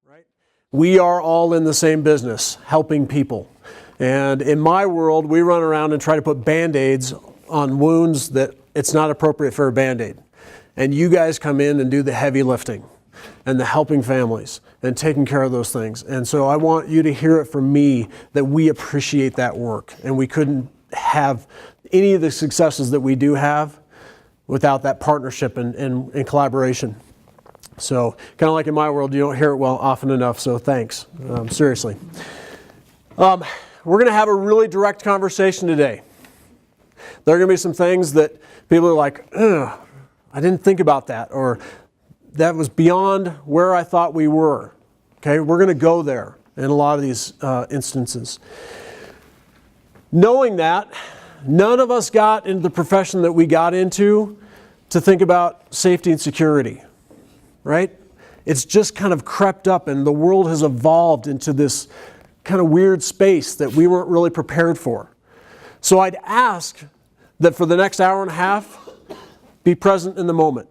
right? We are all in the same business, helping people. And in my world, we run around and try to put Band-Aids on wounds that it's not appropriate for a Band-Aid. And you guys come in and do the heavy lifting and the helping families and taking care of those things. And so I want you to hear it from me that we appreciate that work. And we couldn't have any of the successes that we do have without that partnership and collaboration. So kind of like in my world, you don't hear it well often enough, so thanks, seriously. We're going to have a really direct conversation today. There are going to be some things that people are like, ugh, I didn't think about that, or that was beyond where I thought we were. Okay, we're going to go there in a lot of these instances. Knowing that, none of us got into the profession that we got into to think about safety and security, right? It's just kind of crept up, and the world has evolved into this kind of weird space that we weren't really prepared for. So I'd ask that for the next hour and a half, be present in the moment.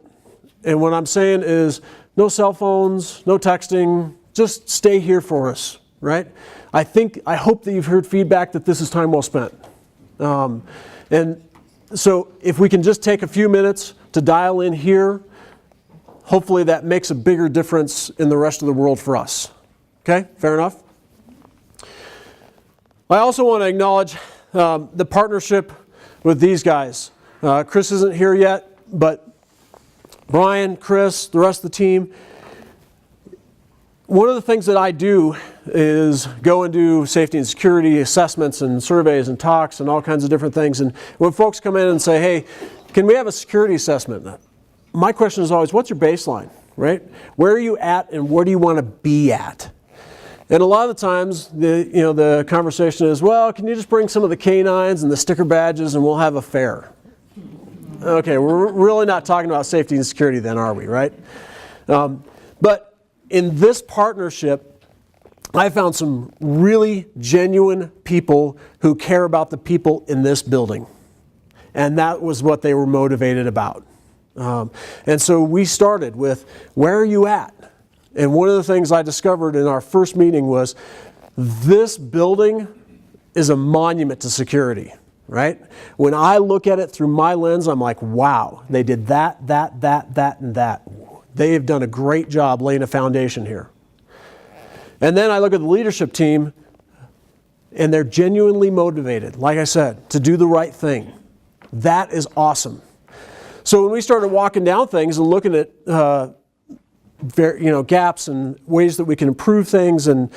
And what I'm saying is no cell phones, no texting, just stay here for us, right? I hope that you've heard feedback that this is time well spent. And so if we can just take a few minutes to dial in here, hopefully that makes a bigger difference in the rest of the world for us. Okay, fair enough? I also want to acknowledge the partnership with these guys. Chris isn't here yet, but Brian, Chris, the rest of the team, one of the things that I do is go and do safety and security assessments and surveys and talks and all kinds of different things. And when folks come in and say, hey, can we have a security assessment? My question is always, what's your baseline, right? Where are you at and where do you want to be at? And a lot of the times, the conversation is, well, can you just bring some of the canines and the sticker badges and we'll have a fair? Okay, we're really not talking about safety and security then, are we, right? But in this partnership, I found some really genuine people who care about the people in this building. And that was what they were motivated about. And so we started with, where are you at? And one of the things I discovered in our first meeting was, this building is a monument to security, right? When I look at it through my lens, I'm like, wow, they did that, and that. They have done a great job laying a foundation here. And then I look at the leadership team, and they're genuinely motivated, like I said, to do the right thing. That is awesome. So when we started walking down things and looking at gaps and ways that we can improve things, and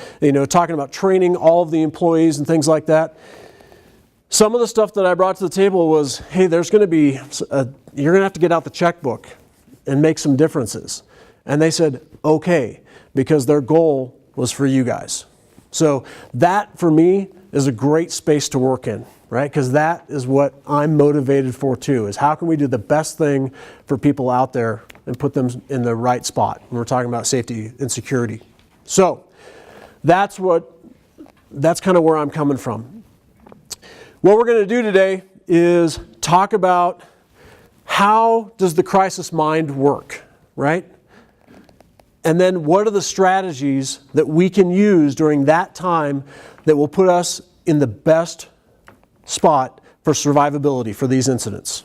talking about training all of the employees and things like that, some of the stuff that I brought to the table was, hey, there's going to be you're going to have to get out the checkbook and make some differences. And they said, okay, because their goal was for you guys. So that, for me, is a great space to work in, right? Because that is what I'm motivated for too, is how can we do the best thing for people out there and put them in the right spot when we're talking about safety and security. So that's kind of where I'm coming from. What we're going to do today is talk about how does the crisis mind work, right? And then what are the strategies that we can use during that time that will put us in the best spot for survivability for these incidents.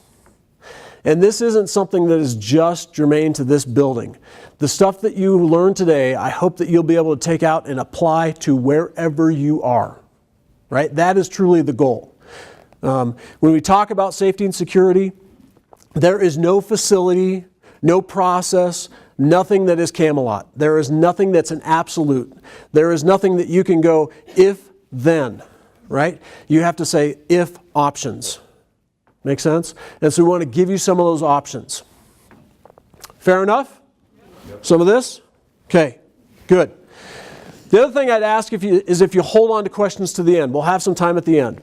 And this isn't something that is just germane to this building. The stuff that you learn today, I hope that you'll be able to take out and apply to wherever you are, right? That is truly the goal. When we talk about safety and security, there is no facility, no process, nothing that is Camelot. There is nothing that's an absolute. There is nothing that you can go if then, right? You have to say if options. Make sense? And so we want to give you some of those options. Fair enough? Yep. Some of this? Okay, good. The other thing I'd ask is if you hold on to questions to the end. We'll have some time at the end.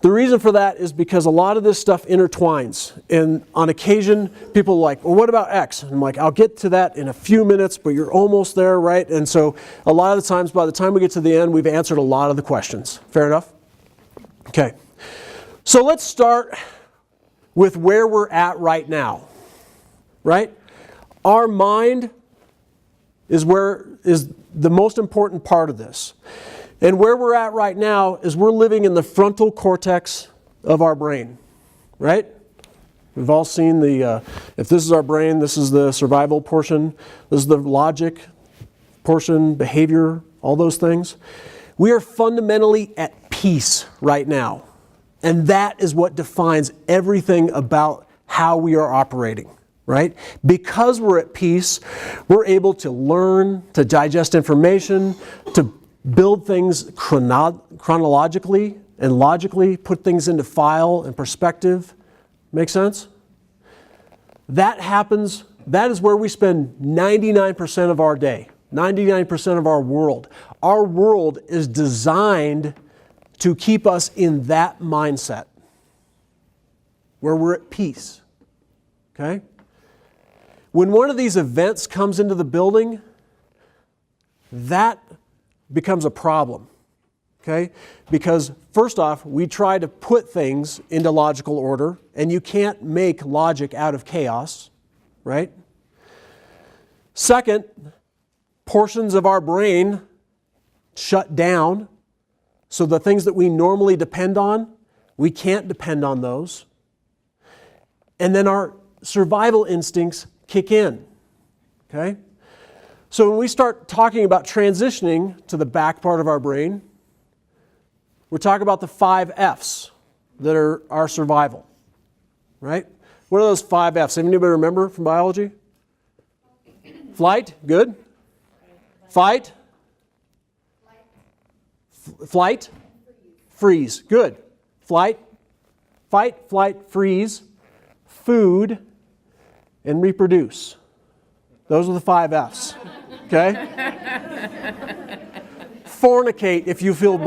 The reason for that is because a lot of this stuff intertwines. And on occasion, people are like, well, what about X? And I'm like, I'll get to that in a few minutes, but you're almost there, right? And so a lot of the times, by the time we get to the end, we've answered a lot of the questions. Fair enough? Okay. So let's start with where we're at right now, right? Our mind is the most important part of this. And where we're at right now is we're living in the frontal cortex of our brain, right? We've all seen if this is our brain, this is the survival portion, this is the logic portion, behavior, all those things. We are fundamentally at peace right now. And that is what defines everything about how we are operating, right? Because we're at peace, we're able to learn, to digest information, to build things chronologically and logically, put things into file and perspective. Make sense? That happens, that is where we spend 99% of our day, 99% of our world. Our world is designed to keep us in that mindset, where we're at peace. Okay? When one of these events comes into the building, that becomes a problem. Okay? Because first off, we try to put things into logical order, and you can't make logic out of chaos, right? Second, portions of our brain shut down, so the things that we normally depend on, we can't depend on those. And then our survival instincts kick in, okay? So when we start talking about transitioning to the back part of our brain, we're talking about the 5 F's that are our survival, right? What are those 5 F's? Anybody remember from biology? Flight, good. Fight. Flight. Freeze, good. Flight, fight, flight, freeze, food, and reproduce. Those are the 5 F's, okay? Fornicate if you feel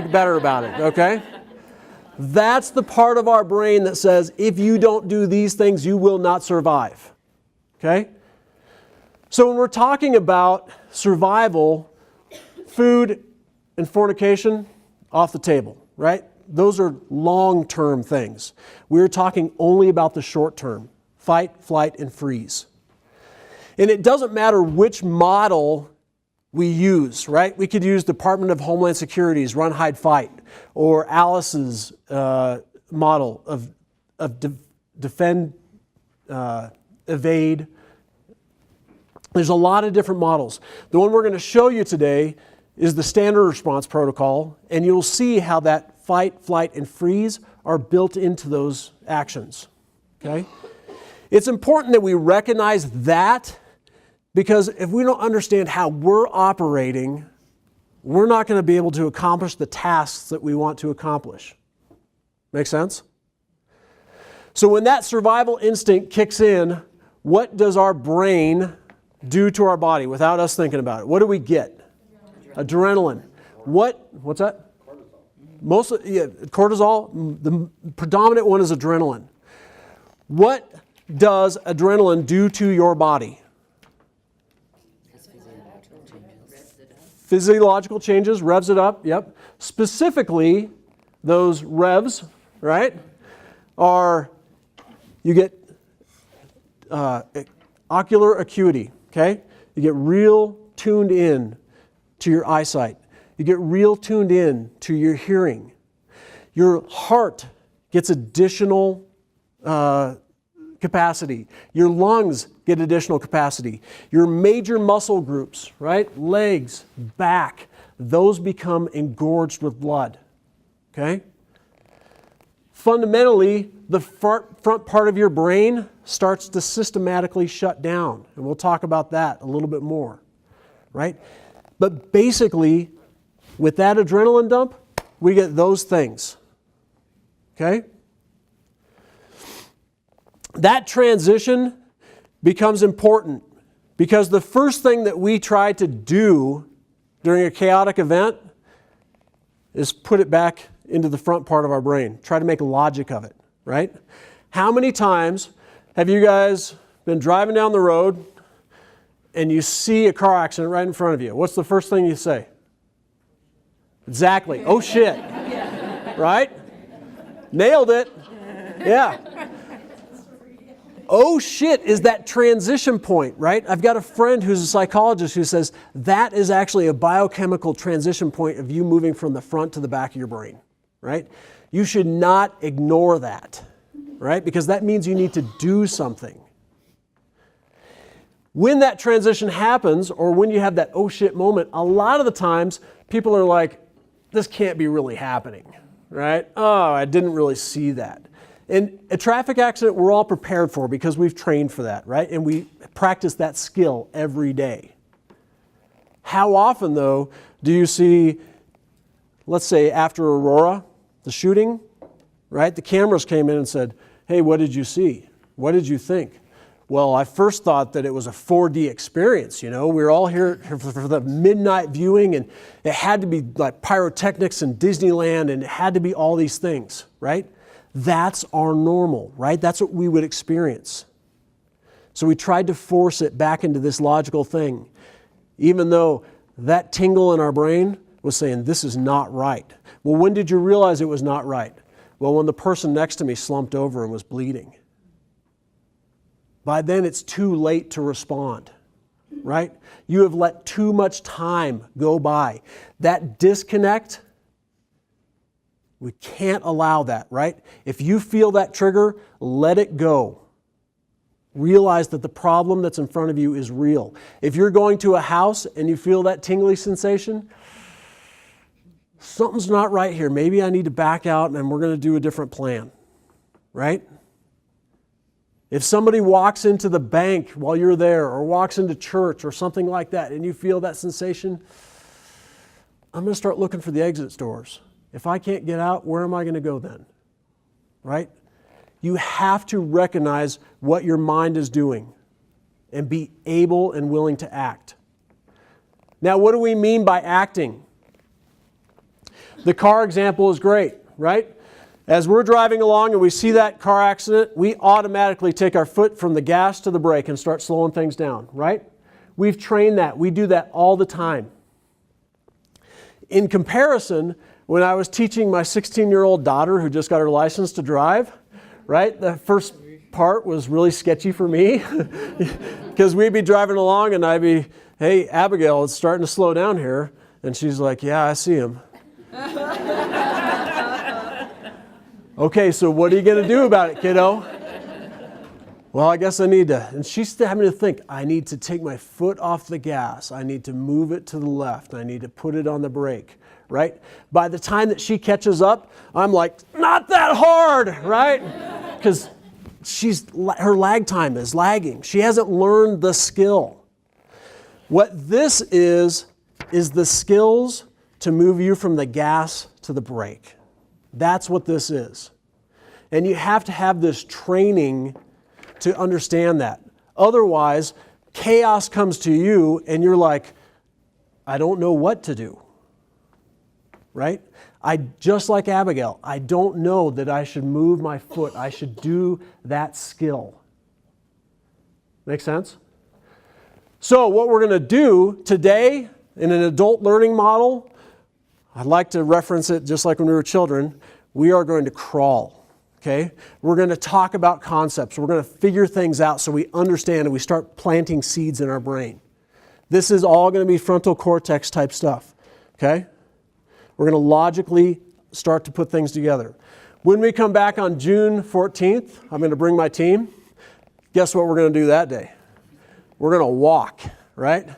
better about it, okay? That's the part of our brain that says if you don't do these things, you will not survive, okay? So when we're talking about survival, food and fornication, off the table, right? Those are long-term things. We're talking only about the short term, fight, flight, and freeze. And it doesn't matter which model we use, right? We could use Department of Homeland Security's Run, Hide, Fight, or Alice's model of defend, evade. There's a lot of different models. The one we're going to show you today is the standard response protocol, and you'll see how that fight, flight, and freeze are built into those actions, okay? It's important that we recognize that, because if we don't understand how we're operating, we're not going to be able to accomplish the tasks that we want to accomplish. Make sense? So when that survival instinct kicks in, what does our brain do to our body without us thinking about it? What do we get? Adrenaline. What's that? Cortisol. The predominant one is adrenaline. What does adrenaline do to your body? Physiological changes, revs it up, yep. Specifically, those revs, right, are, you get ocular acuity, okay? You get real tuned in to your eyesight. You get real tuned in to your hearing. Your heart gets additional capacity. Your lungs get additional capacity. Your major muscle groups, right? Legs, back, those become engorged with blood. Okay? Fundamentally, the front part of your brain starts to systematically shut down. And we'll talk about that a little bit more. Right? But basically, with that adrenaline dump, we get those things. Okay? That transition becomes important because the first thing that we try to do during a chaotic event is put it back into the front part of our brain. Try to make logic of it, right? How many times have you guys been driving down the road and you see a car accident right in front of you? What's the first thing you say? Exactly. Oh shit. Right? Nailed it. Yeah. Oh shit is that transition point, right? I've got a friend who's a psychologist who says that is actually a biochemical transition point of you moving from the front to the back of your brain, right? You should not ignore that, right? Because that means you need to do something. When that transition happens, or when you have that oh shit moment, a lot of the times people are like, this can't be really happening, right? Oh, I didn't really see that. And a traffic accident we're all prepared for because we've trained for that, right? And we practice that skill every day. How often, though, do you see, let's say after Aurora, the shooting, right? The cameras came in and said, hey, what did you see? What did you think? Well, I first thought that it was a 4D experience, you know. We were all here for the midnight viewing, and it had to be like pyrotechnics and Disneyland, and it had to be all these things, right? That's our normal, right? That's what we would experience. So we tried to force it back into this logical thing, even though that tingle in our brain was saying, this is not right. Well, when did you realize it was not right? Well, when the person next to me slumped over and was bleeding. By then, it's too late to respond, right? You have let too much time go by. That disconnect, we can't allow that, right? If you feel that trigger, let it go. Realize that the problem that's in front of you is real. If you're going to a house and you feel that tingly sensation, something's not right here. Maybe I need to back out and we're going to do a different plan, right? If somebody walks into the bank while you're there or walks into church or something like that and you feel that sensation, I'm going to start looking for the exit doors. If I can't get out, where am I going to go then? Right? You have to recognize what your mind is doing and be able and willing to act. Now, what do we mean by acting? The car example is great, right? As we're driving along and we see that car accident, we automatically take our foot from the gas to the brake and start slowing things down, right? We've trained that. We do that all the time. In comparison, when I was teaching my 16-year-old daughter who just got her license to drive, right? The first part was really sketchy for me because we'd be driving along and I'd be, hey, Abigail, it's starting to slow down here. And she's like, yeah, I see him. Okay, so what are you going to do about it, kiddo? Well, I guess I need to. And she's having to think, I need to take my foot off the gas. I need to move it to the left. I need to put it on the brake, right? By the time that she catches up, I'm like, not that hard, right? Because her lag time is lagging. She hasn't learned the skill. What this is the skills to move you from the gas to the brake. That's what this is. And you have to have this training to understand that. Otherwise, chaos comes to you and you're like, I don't know what to do. Right? Just like Abigail, I don't know that I should move my foot. I should do that skill. Make sense? So what we're going to do today in an adult learning model, I'd like to reference it just like when we were children. We are going to crawl, okay? We're going to talk about concepts. We're going to figure things out so we understand and we start planting seeds in our brain. This is all going to be frontal cortex type stuff, okay? We're going to logically start to put things together. When we come back on June 14th, I'm going to bring my team. Guess what we're going to do that day? We're going to walk, right?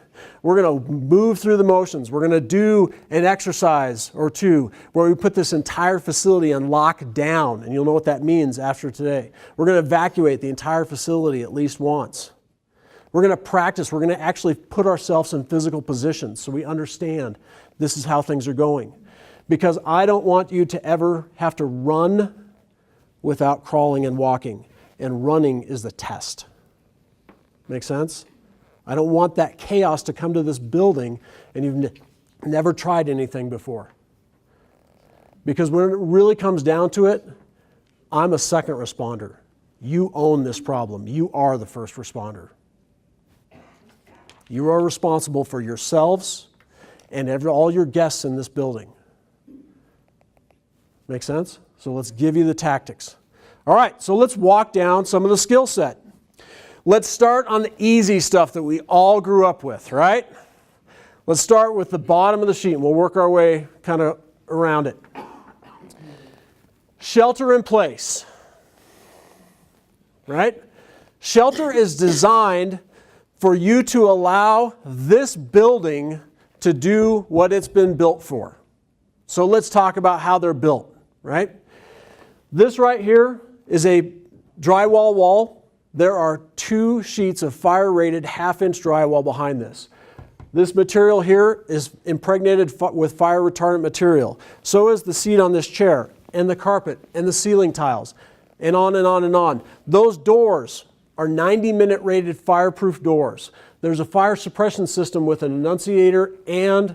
We're going to move through the motions. We're going to do an exercise or two where we put this entire facility on lockdown, and you'll know what that means after today. We're going to evacuate the entire facility at least once. We're going to practice. We're going to actually put ourselves in physical positions so we understand this is how things are going. Because I don't want you to ever have to run without crawling and walking, and running is the test. Make sense? I don't want that chaos to come to this building and you've never tried anything before. Because when it really comes down to it, I'm a second responder. You own this problem. You are the first responder. You are responsible for yourselves and all your guests in this building. Make sense? So let's give you the tactics. All right, so let's walk down some of the skill set. Let's start on the easy stuff that we all grew up with, right? Let's start with the bottom of the sheet and we'll work our way kind of around it. Shelter in place, right? Shelter is designed for you to allow this building to do what it's been built for. So let's talk about how they're built, right? This right here is a drywall wall. There are 2 sheets of fire-rated half-inch drywall behind this. This material here is impregnated with fire-retardant material. So is the seat on this chair, and the carpet, and the ceiling tiles, and on and on and on. Those doors are 90-minute rated fireproof doors. There's a fire suppression system with an annunciator and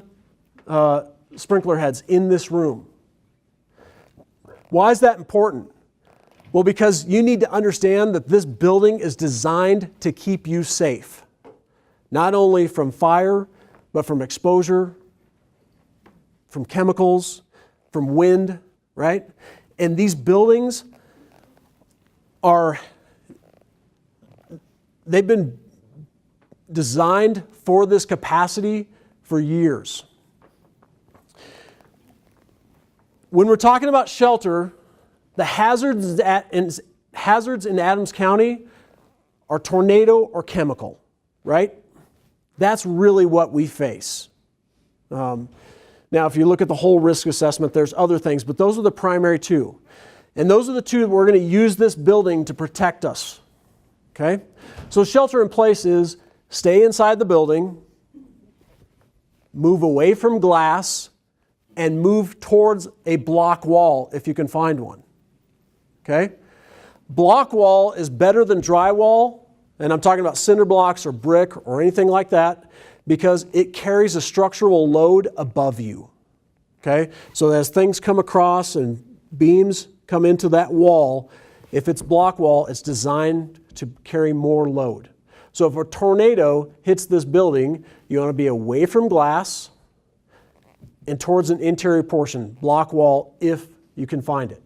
sprinkler heads in this room. Why is that important? Well, because you need to understand that this building is designed to keep you safe. Not only from fire, but from exposure, from chemicals, from wind, right? And these buildings they've been designed for this capacity for years. When we're talking about shelter, the hazards in Adams County are tornado or chemical, right? That's really what we face. Now, if you look at the whole risk assessment, there's other things, but those are the primary 2. And those are the 2 that we're going to use this building to protect us. Okay? So shelter in place is stay inside the building, move away from glass, and move towards a block wall if you can find one. Okay? Block wall is better than drywall, and I'm talking about cinder blocks or brick or anything like that, because it carries a structural load above you. Okay? So as things come across and beams come into that wall, if it's block wall, it's designed to carry more load. So if a tornado hits this building, you want to be away from glass and towards an interior portion, block wall, if you can find it,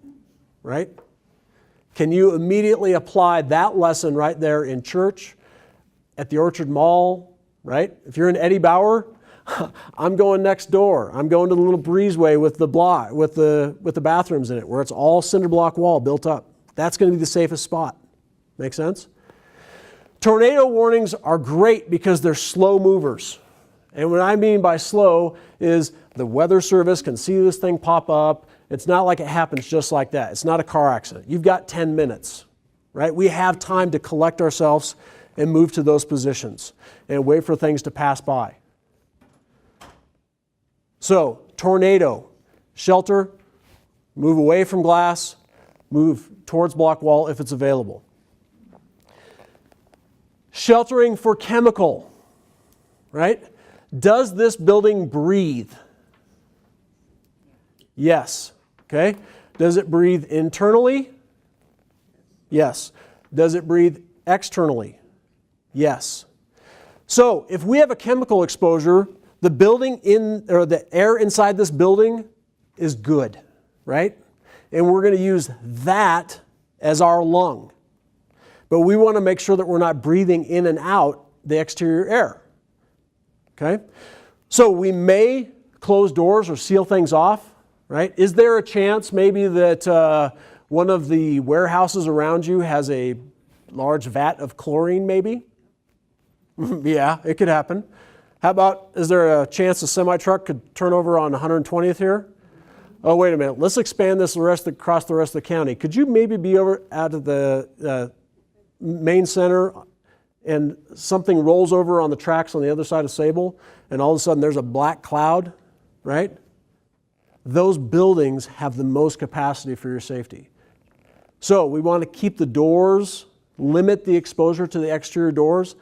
right? Can you immediately apply that lesson right there in church, at the Orchard Mall, right? If you're in Eddie Bauer, I'm going next door. I'm going to the little breezeway with the block, with the bathrooms in it, where it's all cinder block wall built up. That's going to be the safest spot. Make sense? Tornado warnings are great because they're slow movers. And what I mean by slow is the weather service can see this thing pop up. It's not like it happens just like that. It's not a car accident. You've got 10 minutes, right? We have time to collect ourselves and move to those positions and wait for things to pass by. So, tornado, shelter, move away from glass, move towards block wall if it's available. Sheltering for chemical, right? Does this building breathe? Yes. Okay. Does it breathe internally? Yes. Does it breathe externally? Yes. So if we have a chemical exposure, the the air inside this building is good, right? And we're going to use that as our lung. But we want to make sure that we're not breathing in and out the exterior air. Okay? So we may close doors or seal things off, right? Is there a chance maybe that one of the warehouses around you has a large vat of chlorine maybe? Yeah, it could happen. How about, is there a chance a semi-truck could turn over on 120th here? Oh, wait a minute. Let's expand this across the rest of the county. Could you maybe be over out of the main center and something rolls over on the tracks on the other side of Sable and all of a sudden there's a black cloud, right? Those buildings have the most capacity for your safety. So we want to keep the doors, limit the exposure to the exterior doors,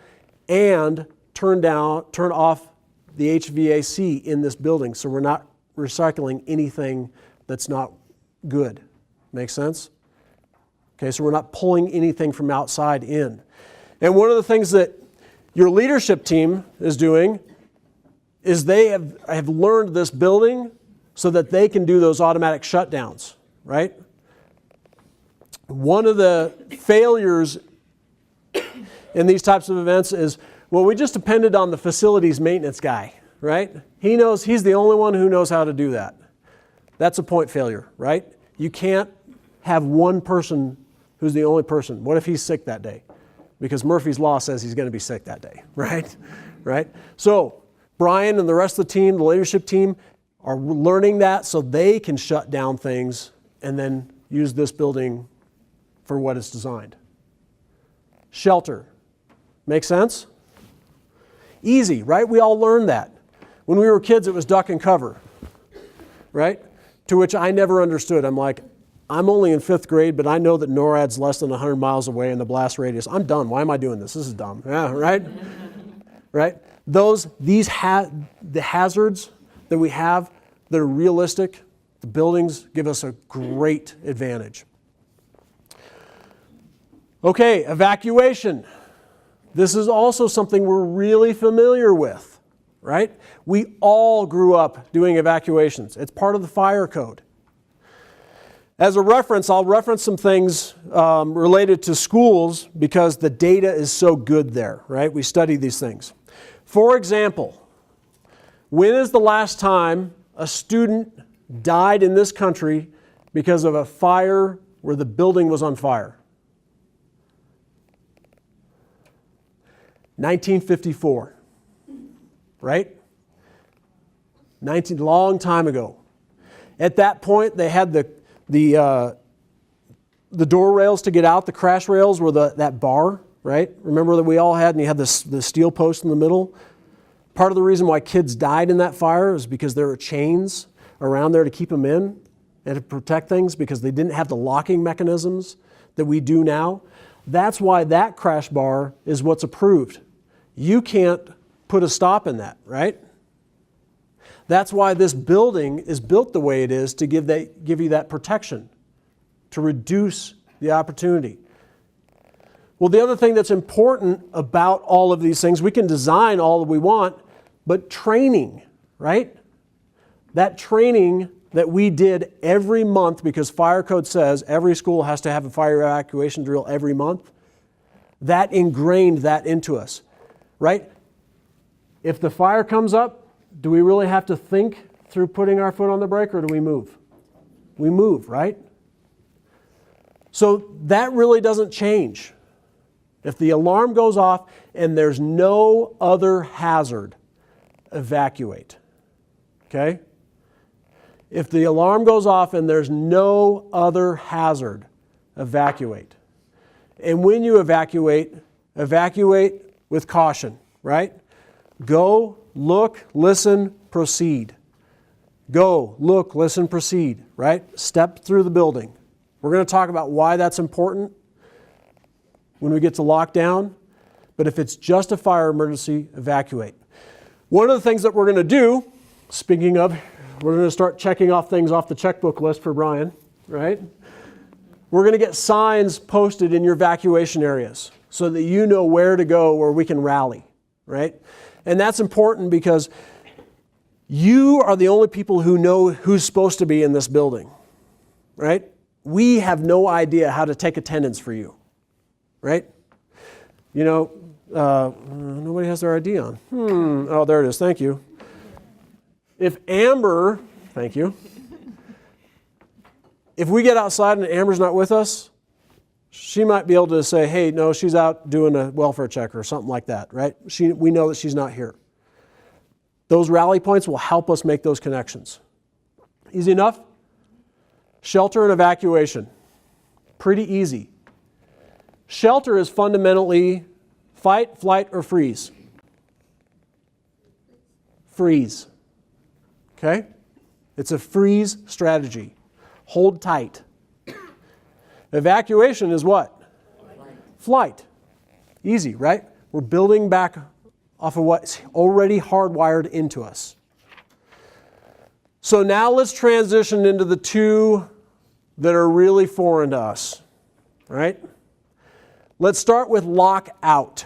and turn off the HVAC in this building so we're not recycling anything that's not good. Make sense? Okay, so we're not pulling anything from outside in. And one of the things that your leadership team is doing is they have learned this building so that they can do those automatic shutdowns, right? One of the failures in these types of events is, well, we just depended on the facilities maintenance guy, right? He's the only one who knows how to do that. That's a point failure, right? You can't have one person who's the only person. What if he's sick that day? Because Murphy's Law says he's going to be sick that day, right? Right? So Brian and the rest of the team, the leadership team, are learning that so they can shut down things and then use this building for what it's designed. Shelter. Make sense? Easy, right? We all learned that. When we were kids, it was duck and cover, right? To which I never understood. I'm like, I'm only in 5th grade, but I know that NORAD's less than 100 miles away in the blast radius. I'm done. Why am I doing this? This is dumb. Yeah, right? Right? The hazards that we have that are realistic, the buildings give us a great advantage. Okay, evacuation. This is also something we're really familiar with, right? We all grew up doing evacuations. It's part of the fire code. As a reference, I'll reference some things related to schools because the data is so good there, right? We study these things. For example, when is the last time a student died in this country because of a fire where the building was on fire? 1954, right? Long time ago. At that point, they had the door rails to get out. The crash rails were that bar, right? Remember that we all had, and you had the steel post in the middle. Part of the reason why kids died in that fire is because there were chains around there to keep them in and to protect things because they didn't have the locking mechanisms that we do now. That's why that crash bar is what's approved. You can't put a stop in that, right? That's why this building is built the way it is to give you that protection, to reduce the opportunity. Well, the other thing that's important about all of these things, we can design all that we want, but training, right? That training that we did every month, because fire code says every school has to have a fire evacuation drill every month, that ingrained that into us, right? If the fire comes up, do we really have to think through putting our foot on the brake, or do we move? We move, right? So that really doesn't change. If the alarm goes off and there's no other hazard, evacuate. Okay? If the alarm goes off and there's no other hazard, evacuate. And when you evacuate with caution, right? Go, look, listen, proceed. Go, look, listen, proceed, right? Step through the building. We're going to talk about why that's important when we get to lockdown, but if it's just a fire emergency, evacuate. One of the things that we're going to do, speaking of, we're going to start checking off things off the checkbook list for Brian, right? We're going to get signs posted in your evacuation areas so that you know where to go, where we can rally, right? And that's important because you are the only people who know who's supposed to be in this building, right? We have no idea how to take attendance for you. Right? You know, nobody has their ID on. Oh, there it is. Thank you. If Amber, thank you. If we get outside and Amber's not with us, she might be able to say, hey, no, she's out doing a welfare check or something like that, right? We know that she's not here. Those rally points will help us make those connections. Easy enough? Shelter and evacuation. Pretty easy. Shelter is fundamentally fight, flight, or freeze. Freeze. Okay? It's a freeze strategy. Hold tight. Evacuation is what? Flight. Easy, right? We're building back off of what's already hardwired into us. So now let's transition into the two that are really foreign to us, right? Let's start with lockout.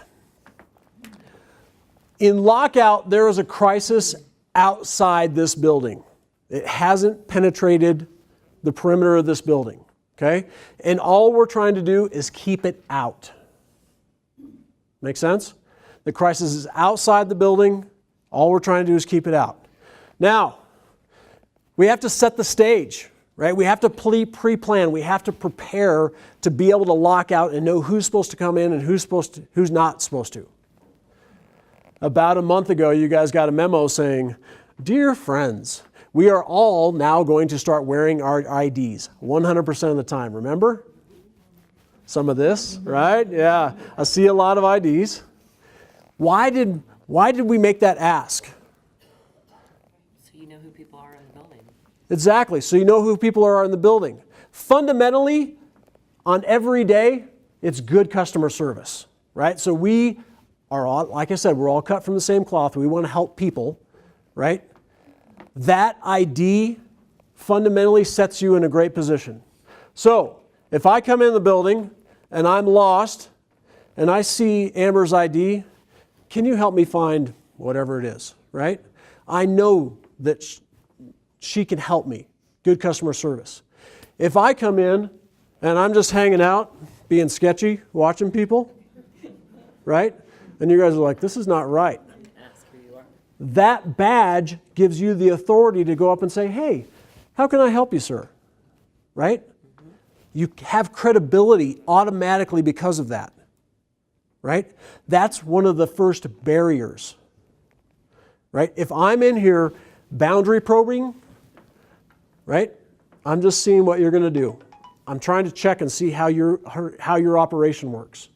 In lockout, there is a crisis outside this building. It hasn't penetrated the perimeter of this building, okay? And all we're trying to do is keep it out. Make sense? The crisis is outside the building. All we're trying to do is keep it out. Now, we have to set the stage, right? We have to pre-plan. We have to prepare to be able to lock out and know who's supposed to come in and who's not supposed to. About a month ago, you guys got a memo saying, "Dear friends, we are all now going to start wearing our IDs 100% of the time." Remember? Some of this, right? Yeah, I see a lot of IDs. Why did we make that ask? So you know who people are in the building. Exactly, so you know who people are in the building. Fundamentally, on every day, it's good customer service, right? So we are all, like I said, we're all cut from the same cloth. We want to help people, right? That ID fundamentally sets you in a great position. So if I come in the building and I'm lost and I see Amber's ID, can you help me find whatever it is, right? I know that she can help me. Good customer service. If I come in and I'm just hanging out, being sketchy, watching people, right? And you guys are like, this is not right. Ask who you are. That badge gives you the authority to go up and say, "Hey, how can I help you, sir?" Right? Mm-hmm. You have credibility automatically because of that. Right? That's one of the first barriers. Right? If I'm in here boundary probing, right? I'm just seeing what you're going to do. I'm trying to check and see how your operation works.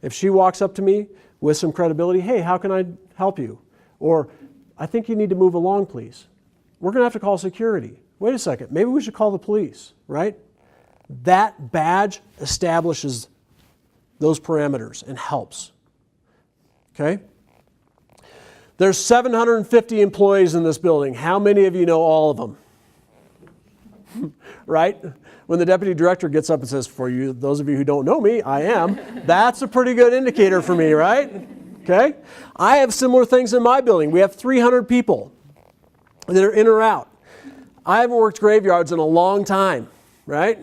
If she walks up to me with some credibility, "Hey, how can I help you?" Or, "I think you need to move along, please." We're going to have to call security. Wait a second, maybe we should call the police, right? That badge establishes those parameters and helps. Okay? There's 750 employees in this building. How many of you know all of them? Right? When the deputy director gets up and says, "For you, those of you who don't know me, I am," that's a pretty good indicator for me, right? Okay? I have similar things in my building. We have 300 people that are in or out. I haven't worked graveyards in a long time, right?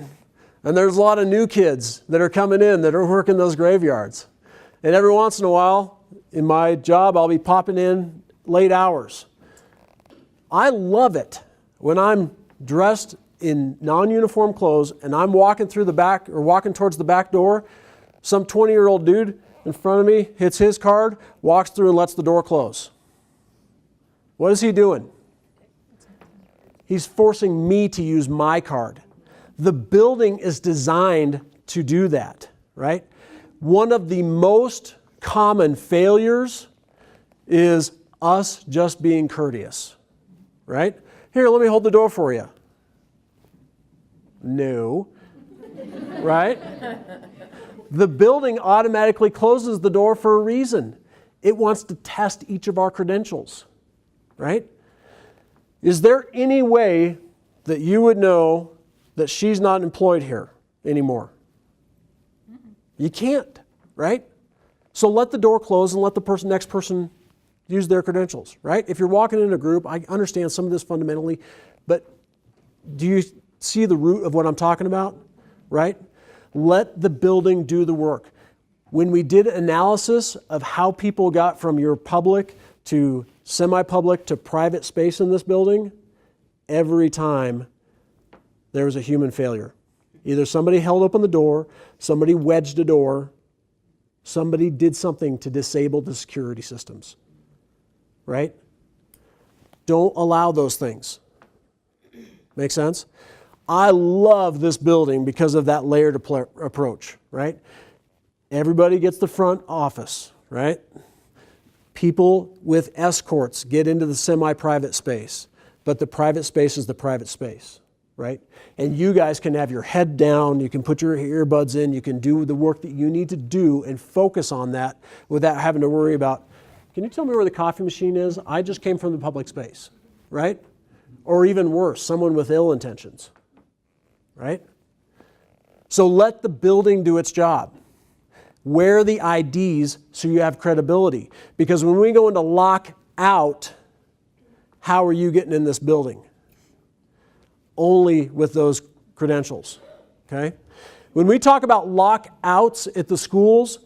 And there's a lot of new kids that are coming in that are working those graveyards. And every once in a while, in my job, I'll be popping in late hours. I love it when I'm dressed in non-uniform clothes and I'm walking through the back or walking towards the back door. Some 20-year-old dude in front of me hits his card, walks through and lets the door close. What is he doing? He's forcing me to use my card. The building is designed to do that, right? One of the most common failures is us just being courteous, right? "Here, let me hold the door for you." No, right? The building automatically closes the door for a reason. It wants to test each of our credentials, right? Is there any way that you would know that she's not employed here anymore? You can't, right? So let the door close and let the next person use their credentials, right? If you're walking in a group, I understand some of this fundamentally, but do you see the root of what I'm talking about, right? Let the building do the work. When we did analysis of how people got from your public to semi-public to private space in this building, every time there was a human failure. Either somebody held open the door, somebody wedged a door, somebody did something to disable the security systems, right? Don't allow those things. Make sense? I love this building because of that layered approach, right? Everybody gets the front office, right? People with escorts get into the semi-private space, but the private space is the private space, right? And you guys can have your head down, you can put your earbuds in, you can do the work that you need to do and focus on that without having to worry about, "Can you tell me where the coffee machine is? I just came from the public space," right? Or even worse, someone with ill intentions, right? So let the building do its job. Wear the IDs so you have credibility. Because when we go into lock out, how are you getting in this building? Only with those credentials, okay? When we talk about lockouts at the schools,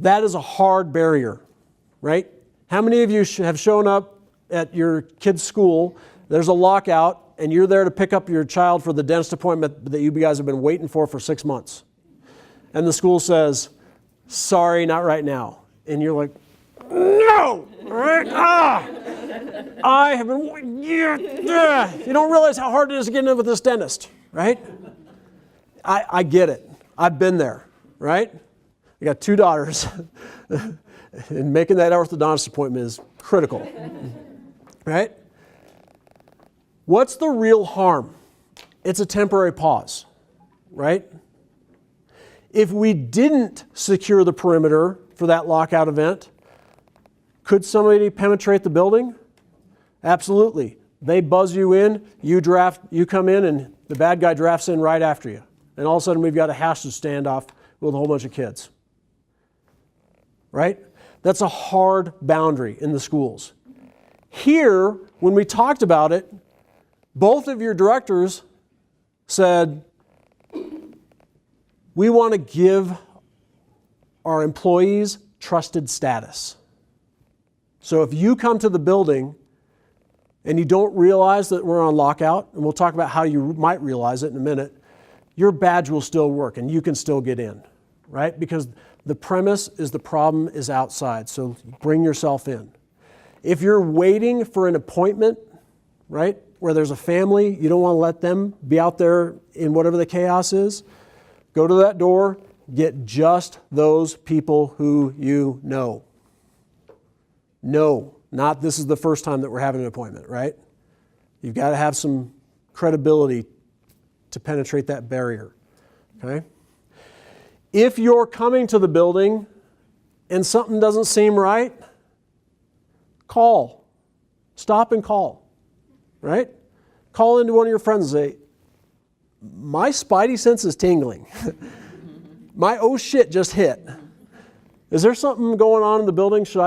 That is a hard barrier, right? How many of you have shown up at your kid's school, there's a lockout, and you're there to pick up your child for the dentist appointment that you guys have been waiting for 6 months? And the school says, sorry, not right now. And you're like, no! Right? I have been, yeah. You don't realize how hard it is to get in with this dentist, right? I get it. I've been there, right? I got 2 daughters, and making that orthodontist appointment is critical, right? What's the real harm? It's a temporary pause, right? If we didn't secure the perimeter for that lockout event, could somebody penetrate the building? Absolutely. They buzz you in, you come in, and the bad guy drafts in right after you. And all of a sudden we've got a hostage standoff with a whole bunch of kids. Right? That's a hard boundary in the schools. Here, when we talked about it, both of your directors said, we want to give our employees trusted status. So if you come to the building and you don't realize that we're on lockout, and we'll talk about how you might realize it in a minute, your badge will still work and you can still get in, right? Because the premise is the problem is outside, so bring yourself in. If you're waiting for an appointment, right, where there's a family, you don't want to let them be out there in whatever the chaos is, go to that door, get just those people who you know. No, not this is the first time that we're having an appointment, right? You've got to have some credibility to penetrate that barrier, okay? If you're coming to the building and something doesn't seem right, call. Stop and call, right? Call into one of your friends and say, my spidey sense is tingling. My oh shit just hit. Is there something going on in the building? Should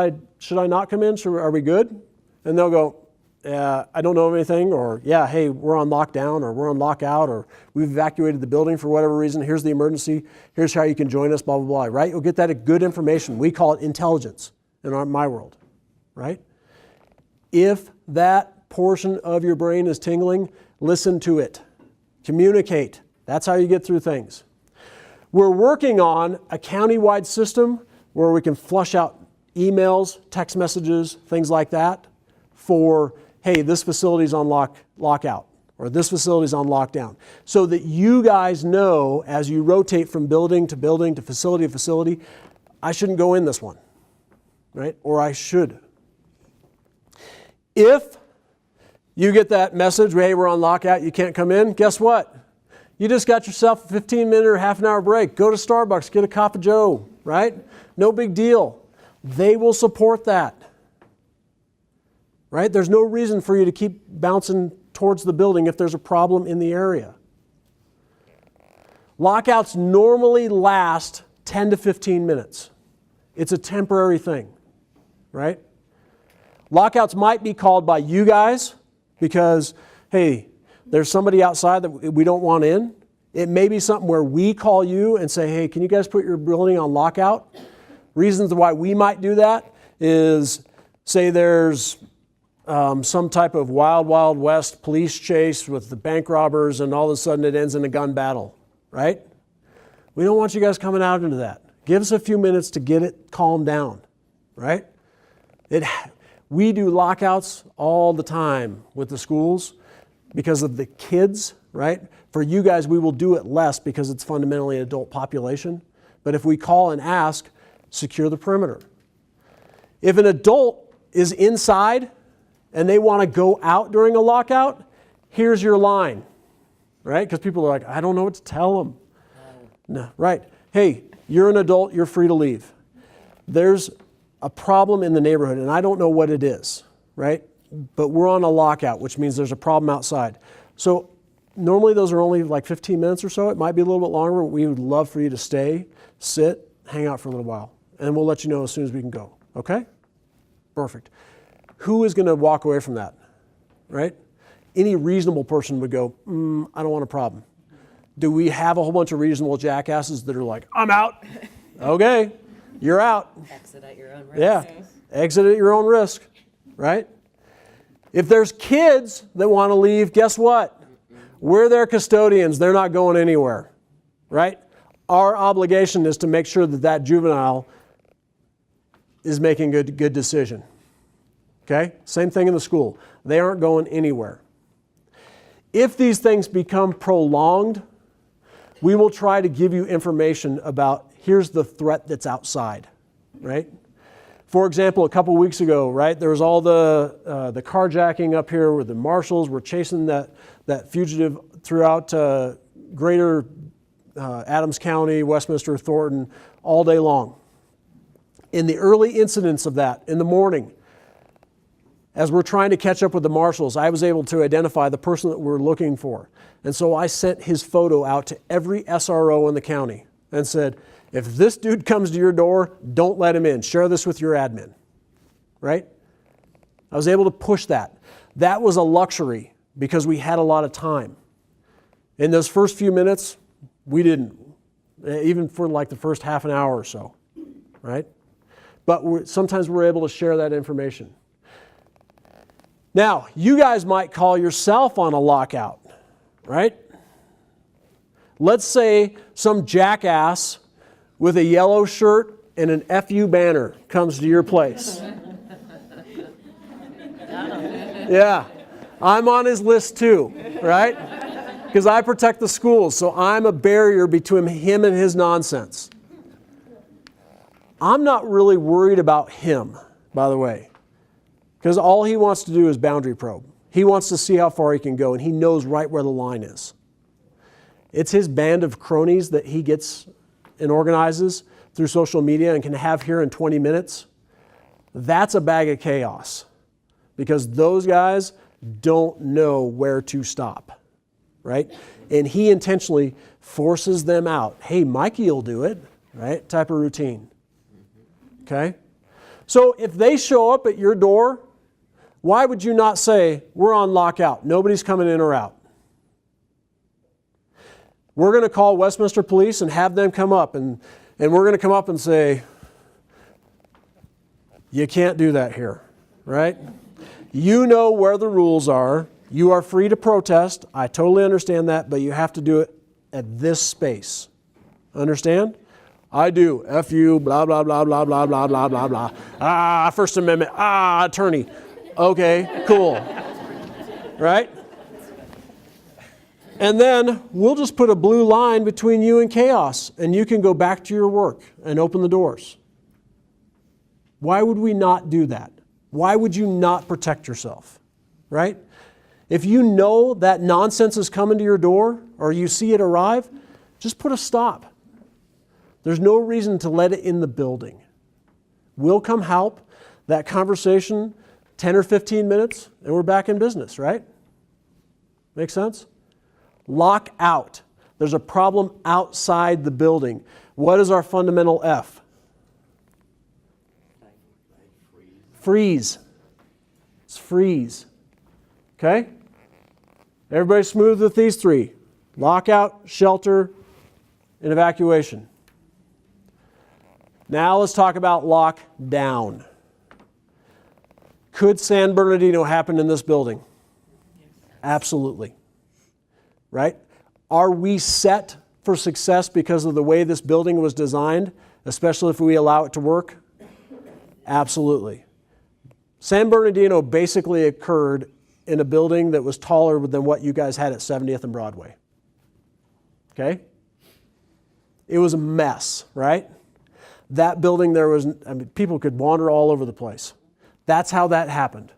I not come in? Are we good? And they'll go, I don't know anything, or yeah, hey, we're on lockdown, or we're on lockout, or we've evacuated the building for whatever reason. Here's the emergency. Here's how you can join us, blah, blah, blah, right? You'll get that good information. We call it intelligence in my world, right? If that portion of your brain is tingling, listen to it. Communicate. That's how you get through things. We're working on a county-wide system where we can flush out emails, text messages, things like that for, hey, this facility's on lockout, or this facility's on lockdown, so that you guys know as you rotate from building to building to facility, I shouldn't go in this one, right? Or I should. If you get that message, hey, we're on lockout, you can't come in, guess what? You just got yourself a 15-minute or half an hour break. Go to Starbucks, get a cup of Joe, right? No big deal. They will support that, right? There's no reason for you to keep bouncing towards the building if there's a problem in the area. Lockouts normally last 10 to 15 minutes. It's a temporary thing, right? Lockouts might be called by you guys because, hey, there's somebody outside that we don't want in. It may be something where we call you and say, hey, can you guys put your building on lockout? Reasons why we might do that is, say there's some type of wild, wild west police chase with the bank robbers and all of a sudden it ends in a gun battle, right? We don't want you guys coming out into that. Give us a few minutes to get it calmed down, right? We do lockouts all the time with the schools because of the kids, right? For you guys, we will do it less because it's fundamentally an adult population. But if we call and ask, secure the perimeter. If an adult is inside and they want to go out during a lockout, here's your line, right? Because people are like, I don't know what to tell them. No, right. Hey, you're an adult, you're free to leave. There's a problem in the neighborhood, and I don't know what it is, right? But we're on a lockout, which means there's a problem outside. So normally those are only like 15 minutes or so. It might be a little bit longer, but we would love for you to stay, sit, hang out for a little while. And we'll let you know as soon as we can go, okay? Perfect. Who is going to walk away from that, right? Any reasonable person would go, I don't want a problem. Do we have a whole bunch of reasonable jackasses that are like, I'm out? Okay. you're out. Exit at your own risk. Yeah, exit at your own risk, right? If there's kids that want to leave, guess what? We're their custodians. They're not going anywhere, right? Our obligation is to make sure that that juvenile is making a good decision. Okay? Same thing in the school. They aren't going anywhere. If these things become prolonged, we will try to give you information about here's the threat that's outside, right? For example, a couple weeks ago, right, there was all the carjacking up here where the marshals were chasing that fugitive throughout greater Adams County, Westminster, Thornton, all day long. In the early incidents of that, in the morning, as we're trying to catch up with the marshals, I was able to identify the person that we're looking for. And so I sent his photo out to every SRO in the county and said, if this dude comes to your door, don't let him in. Share this with your admin, right? I was able to push that. That was a luxury because we had a lot of time. In those first few minutes, we didn't, even for like the first half an hour or so, right? But sometimes we're able to share that information. Now, you guys might call yourself on a lockout, right? Let's say some jackass with a yellow shirt and an FU banner comes to your place. Yeah, I'm on his list too, right? Because I protect the schools, so I'm a barrier between him and his nonsense. I'm not really worried about him, by the way, because all he wants to do is boundary probe. He wants to see how far he can go, and he knows right where the line is. It's his band of cronies that he gets and organizes through social media and can have here in 20 minutes. That's a bag of chaos because those guys don't know where to stop, right? And he intentionally forces them out. Hey, Mikey will do it, right? Type of routine. Okay? So if they show up at your door, why would you not say, we're on lockout, nobody's coming in or out? We're going to call Westminster Police and have them come up, and we're going to come up and say, you can't do that here, right? You know where the rules are. You are free to protest. I totally understand that, but you have to do it at this space. Understand? I do. F you, blah, blah, blah, blah, blah, blah, blah, blah, blah. First Amendment. Attorney. Okay, cool. Right? And then we'll just put a blue line between you and chaos, and you can go back to your work and open the doors. Why would we not do that? Why would you not protect yourself? Right? If you know that nonsense is coming to your door or you see it arrive, just put a stop. There's no reason to let it in the building. We'll come help. That conversation, 10 or 15 minutes, and we're back in business, right? Make sense? Lock out. There's a problem outside the building. What is our fundamental F? Freeze. It's freeze. Okay? Everybody smooth with these three. Lockout, shelter, and evacuation. Now let's talk about lockdown. Could San Bernardino happen in this building? Absolutely. Right? Are we set for success because of the way this building was designed, especially if we allow it to work? Absolutely. San Bernardino basically occurred in a building that was taller than what you guys had at 70th and Broadway. Okay? It was a mess, right? That building, people could wander all over the place. That's how that happened.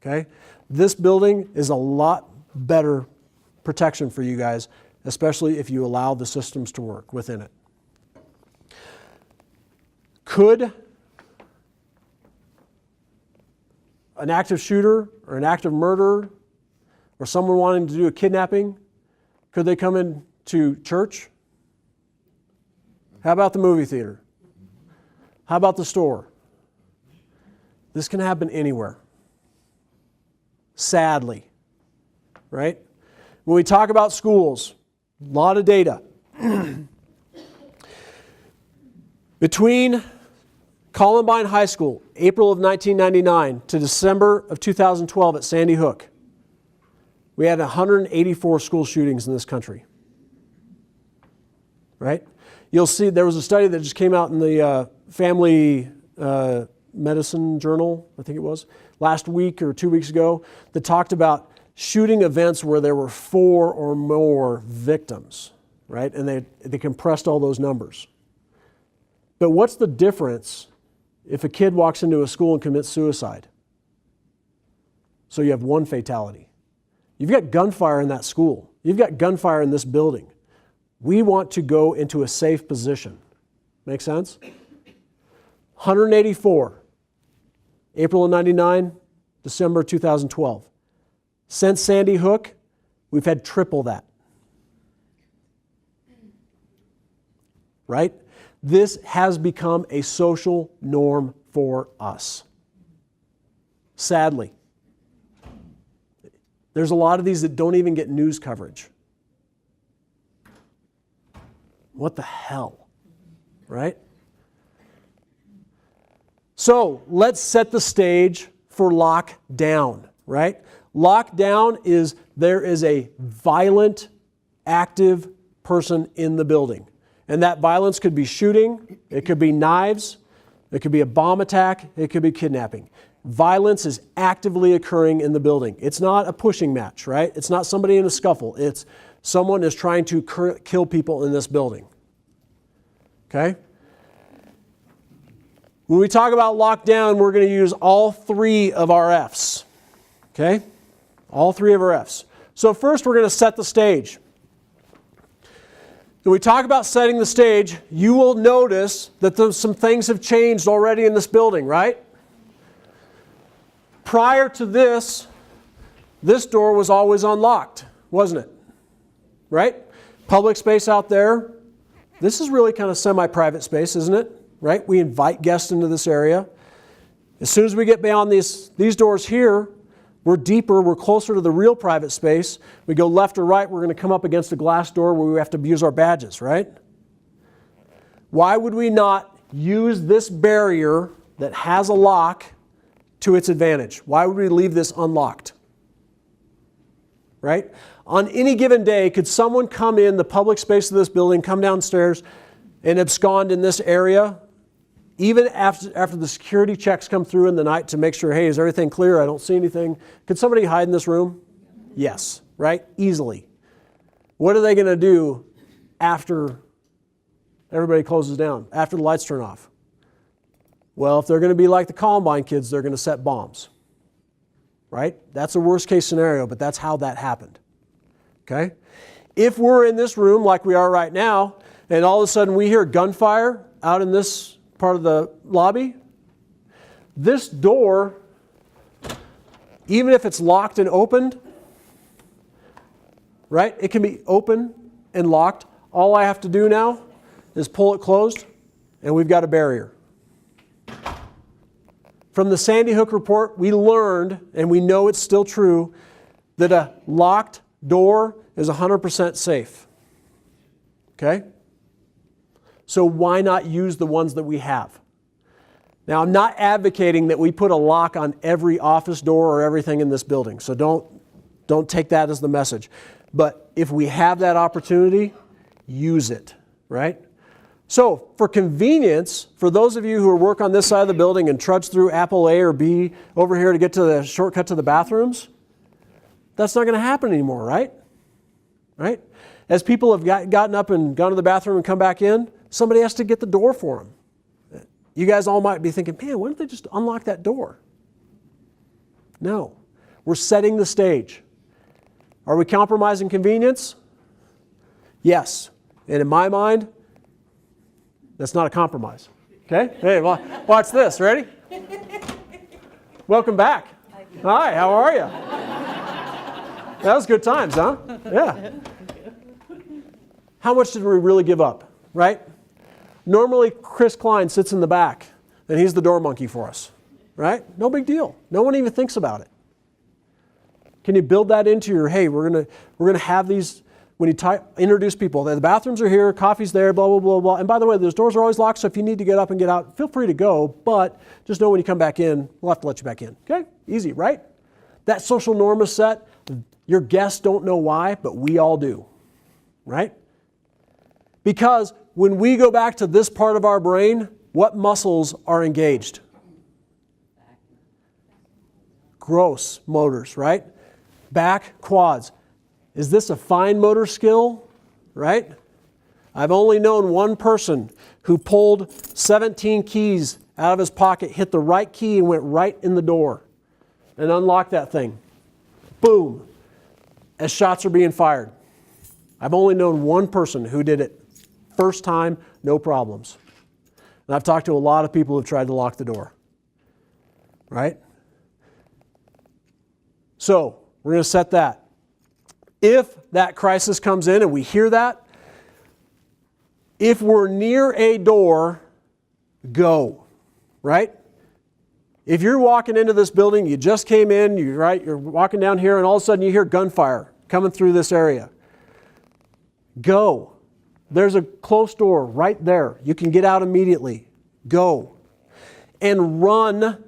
Okay? This building is a lot better protection for you guys, especially if you allow the systems to work within it. Could an active shooter or an active murderer or someone wanting to do a kidnapping, could they come into church? How about the movie theater? How about the store? This can happen anywhere. Sadly, right? When we talk about schools, a lot of data. Between Columbine High School, April of 1999 to December of 2012 at Sandy Hook, we had 184 school shootings in this country. Right? You'll see there was a study that just came out in the Family Medicine Journal, I think it was, last week or 2 weeks ago, that talked about shooting events where there were 4 or more victims, right? And they compressed all those numbers. But what's the difference if a kid walks into a school and commits suicide? So you have 1 fatality. You've got gunfire in that school. You've got gunfire in this building. We want to go into a safe position. Make sense? 184. April of 99, December 2012. Since Sandy Hook, we've had triple that. Right? This has become a social norm for us. Sadly. There's a lot of these that don't even get news coverage. What the hell? Right? So let's set the stage for lockdown, right? Lockdown is there is a violent, active person in the building. And that violence could be shooting, it could be knives, it could be a bomb attack, it could be kidnapping. Violence is actively occurring in the building. It's not a pushing match, right? It's not somebody in a scuffle. It's someone is trying to kill people in this building. Okay? When we talk about lockdown, we're going to use all 3 of our F's. Okay? All 3 of our F's. So first we're going to set the stage. When we talk about setting the stage, you will notice that some things have changed already in this building, right? Prior to this door was always unlocked, wasn't it? Right? Public space out there. This is really kind of semi-private space, isn't it? Right? We invite guests into this area. As soon as we get beyond these doors here, we're deeper, we're closer to the real private space. We go left or right, we're going to come up against a glass door where we have to use our badges, right? Why would we not use this barrier that has a lock to its advantage? Why would we leave this unlocked? Right? On any given day, could someone come in the public space of this building, come downstairs, and abscond in this area, even after the security checks come through in the night to make sure, hey, is everything clear? I don't see anything. Could somebody hide in this room? Yes, right? Easily. What are they going to do after everybody closes down, after the lights turn off? Well, if they're going to be like the Columbine kids, they're going to set bombs. Right? That's a worst case scenario, but that's how that happened. Okay? If we're in this room like we are right now, and all of a sudden we hear gunfire out in this part of the lobby, this door, even if it's locked and opened, right? It can be open and locked. All I have to do now is pull it closed, and we've got a barrier. From the Sandy Hook report, we learned, and we know it's still true, that a locked door is 100% safe. Okay? So why not use the ones that we have? Now, I'm not advocating that we put a lock on every office door or everything in this building, so don't take that as the message. But if we have that opportunity, use it, right? So, for convenience, for those of you who work on this side of the building and trudge through Apple A or B over here to get to the shortcut to the bathrooms, that's not going to happen anymore, right? Right? As people have gotten up and gone to the bathroom and come back in, somebody has to get the door for them. You guys all might be thinking, man, why don't they just unlock that door? No. We're setting the stage. Are we compromising convenience? Yes. And in my mind, that's not a compromise. Okay? Hey, watch this. Ready? Welcome back. Hi, how are you? That was good times, huh? Yeah. How much did we really give up, right? Normally, Chris Klein sits in the back, and he's the door monkey for us, right? No big deal. No one even thinks about it. Can you build that into your, hey, we're gonna have these when you introduce people, the bathrooms are here, coffee's there, blah, blah, blah, blah. And by the way, those doors are always locked, so if you need to get up and get out, feel free to go, but just know when you come back in, we'll have to let you back in. Okay? Easy, right? That social norm is set. Your guests don't know why, but we all do. Right? Because when we go back to this part of our brain, what muscles are engaged? Gross motors, right? Back, quads. Is this a fine motor skill? Right? I've only known one person who pulled 17 keys out of his pocket, hit the right key and went right in the door and unlocked that thing. Boom. As shots are being fired. I've only known one person who did it. First time, no problems. And I've talked to a lot of people who've tried to lock the door. Right? So, we're going to set that. If that crisis comes in and we hear that, if we're near a door, go. Right? If you're walking into this building, you just came in, you're walking down here, and all of a sudden you hear gunfire coming through this area. Go. There's a closed door right there. You can get out immediately. Go. And run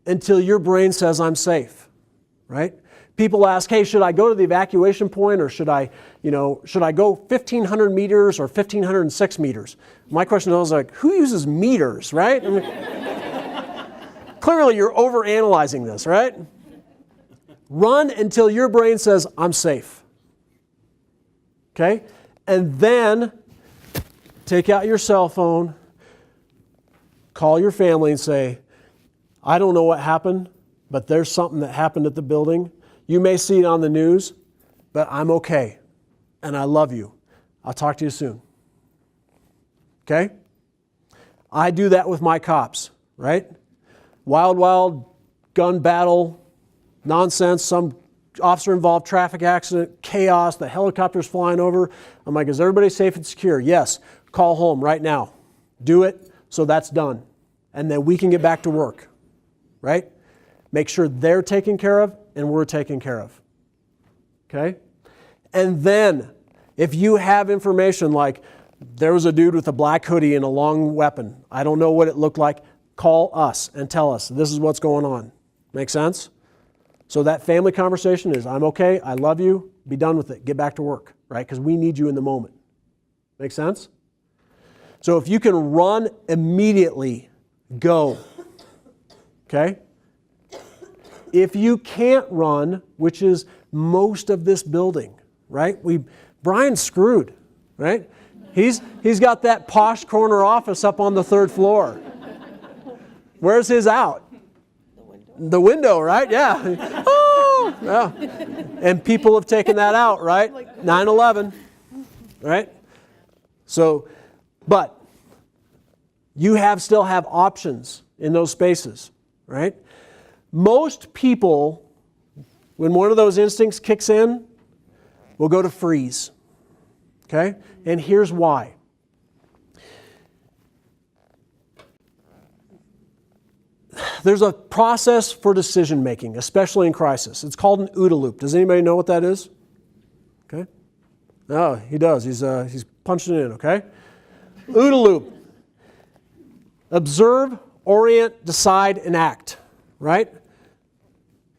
until your brain says, I'm safe. Right? People ask, hey, should I go to the evacuation point or should I go 1,500 meters or 1,506 meters? My question is like, who uses meters, right? I mean, clearly you're overanalyzing this, right? Run until your brain says, I'm safe. Okay? And then take out your cell phone, call your family and say, I don't know what happened, but there's something that happened at the building. You may see it on the news, but I'm okay. And I love you. I'll talk to you soon. Okay? I do that with my cops, right? Wild gun battle, nonsense, some officer involved traffic accident, chaos, the helicopter's flying over. I'm like, is everybody safe and secure? Yes. Call home right now. Do it so that's done. And then we can get back to work. Right? Make sure they're taken care of and we're taken care of. Okay? And then, if you have information like there was a dude with a black hoodie and a long weapon, I don't know what it looked like, call us and tell us this is what's going on. Make sense? So that family conversation is, I'm okay, I love you, be done with it, get back to work, right? Because we need you in the moment. Make sense? So if you can run immediately, go. Okay? If you can't run, which is most of this building, right? Brian's screwed, right? He's got that posh corner office up on the 3rd floor. Where's his out? The window, right? Yeah. Oh, yeah. And people have taken that out, right? 9/11, right? So, but you still have options in those spaces, right? Most people, when one of those instincts kicks in, will go to freeze. Okay? And here's why. There's a process for decision making, especially in crisis. It's called an OODA loop. Does anybody know what that is? Okay? Oh, he does. He's punching it in, okay? OODA loop. Observe, orient, decide, and act. Right?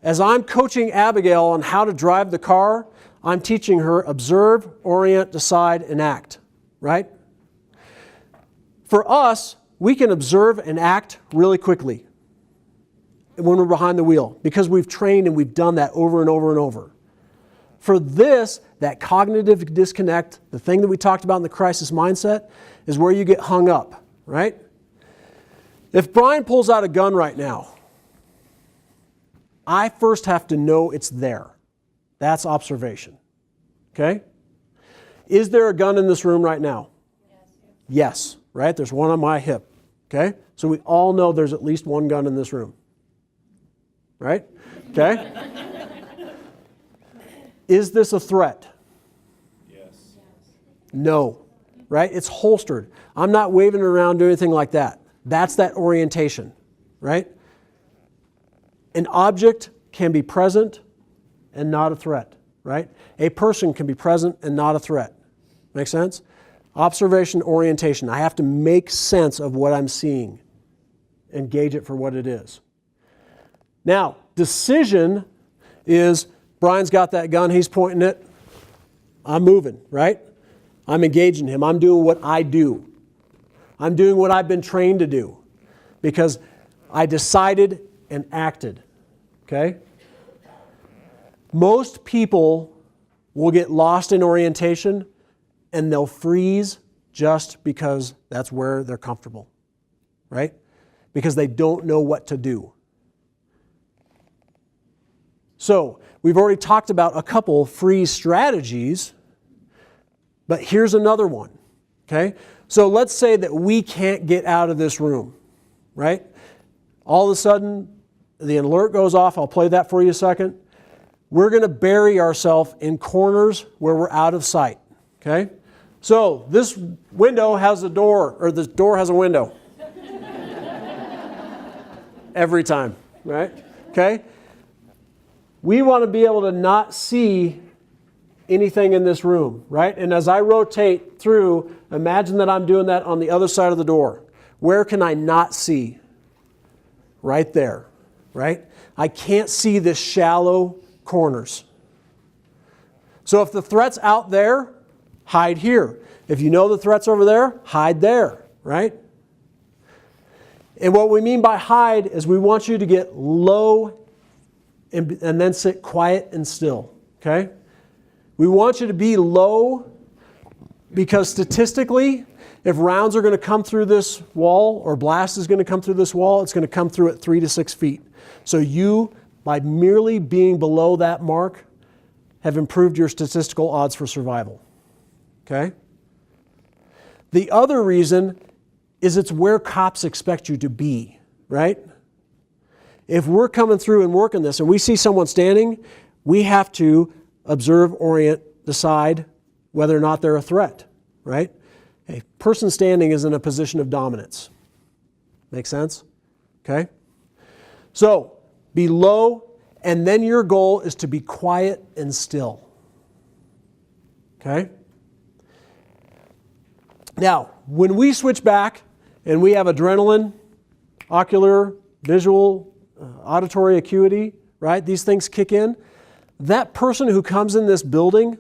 As I'm coaching Abigail on how to drive the car, I'm teaching her observe, orient, decide, and act. Right? For us, we can observe and act really quickly when we're behind the wheel because we've trained and we've done that over and over and over. For this, that cognitive disconnect, the thing that we talked about in the crisis mindset, is where you get hung up. Right? If Brian pulls out a gun right now, I first have to know it's there. That's observation. Okay? Is there a gun in this room right now? Yes. Right? There's one on my hip. Okay? So we all know there's at least one gun in this room. Right? Okay? Is this a threat? Yes. No. Right? It's holstered. I'm not waving it around doing anything like that. That's that orientation. Right? An object can be present and not a threat. right? A person can be present and not a threat. Make sense? Observation, orientation. I have to make sense of what I'm seeing and gauge it for what it is. Now, decision is Brian's got that gun, he's pointing it, I'm moving, right? I'm engaging him. I'm doing what I do. I'm doing what I've been trained to do because I decided and acted, okay? Most people will get lost in orientation and they'll freeze just because that's where they're comfortable, right? Because they don't know what to do. So, we've already talked about a couple freeze strategies, but here's another one, okay? So let's say that we can't get out of this room, right? All of a sudden, the alert goes off. I'll play that for you a second. We're going to bury ourselves in corners where we're out of sight, okay? So this window has a door, or this door has a window. Every time, right? Okay? We want to be able to not see anything in this room, right? And as I rotate through, imagine that I'm doing that on the other side of the door. Where can I not see? Right there, right? I can't see the shallow corners. So if the threat's out there, hide here. If you know the threat's over there, hide there, right? And what we mean by hide is we want you to get low and then sit quiet and still, okay? We want you to be low because statistically, if rounds are going to come through this wall or blast is going to come through this wall, it's going to come through at 3 to 6 feet. So you, by merely being below that mark, have improved your statistical odds for survival, okay? The other reason is it's where cops expect you to be, right? If we're coming through and working this and we see someone standing, we have to observe, orient, decide whether or not they're a threat, right? A person standing is in a position of dominance. Make sense? Okay? So, be low, and then your goal is to be quiet and still. Okay? Now, when we switch back and we have adrenaline, ocular, visual, auditory acuity, right? These things kick in. That person who comes in this building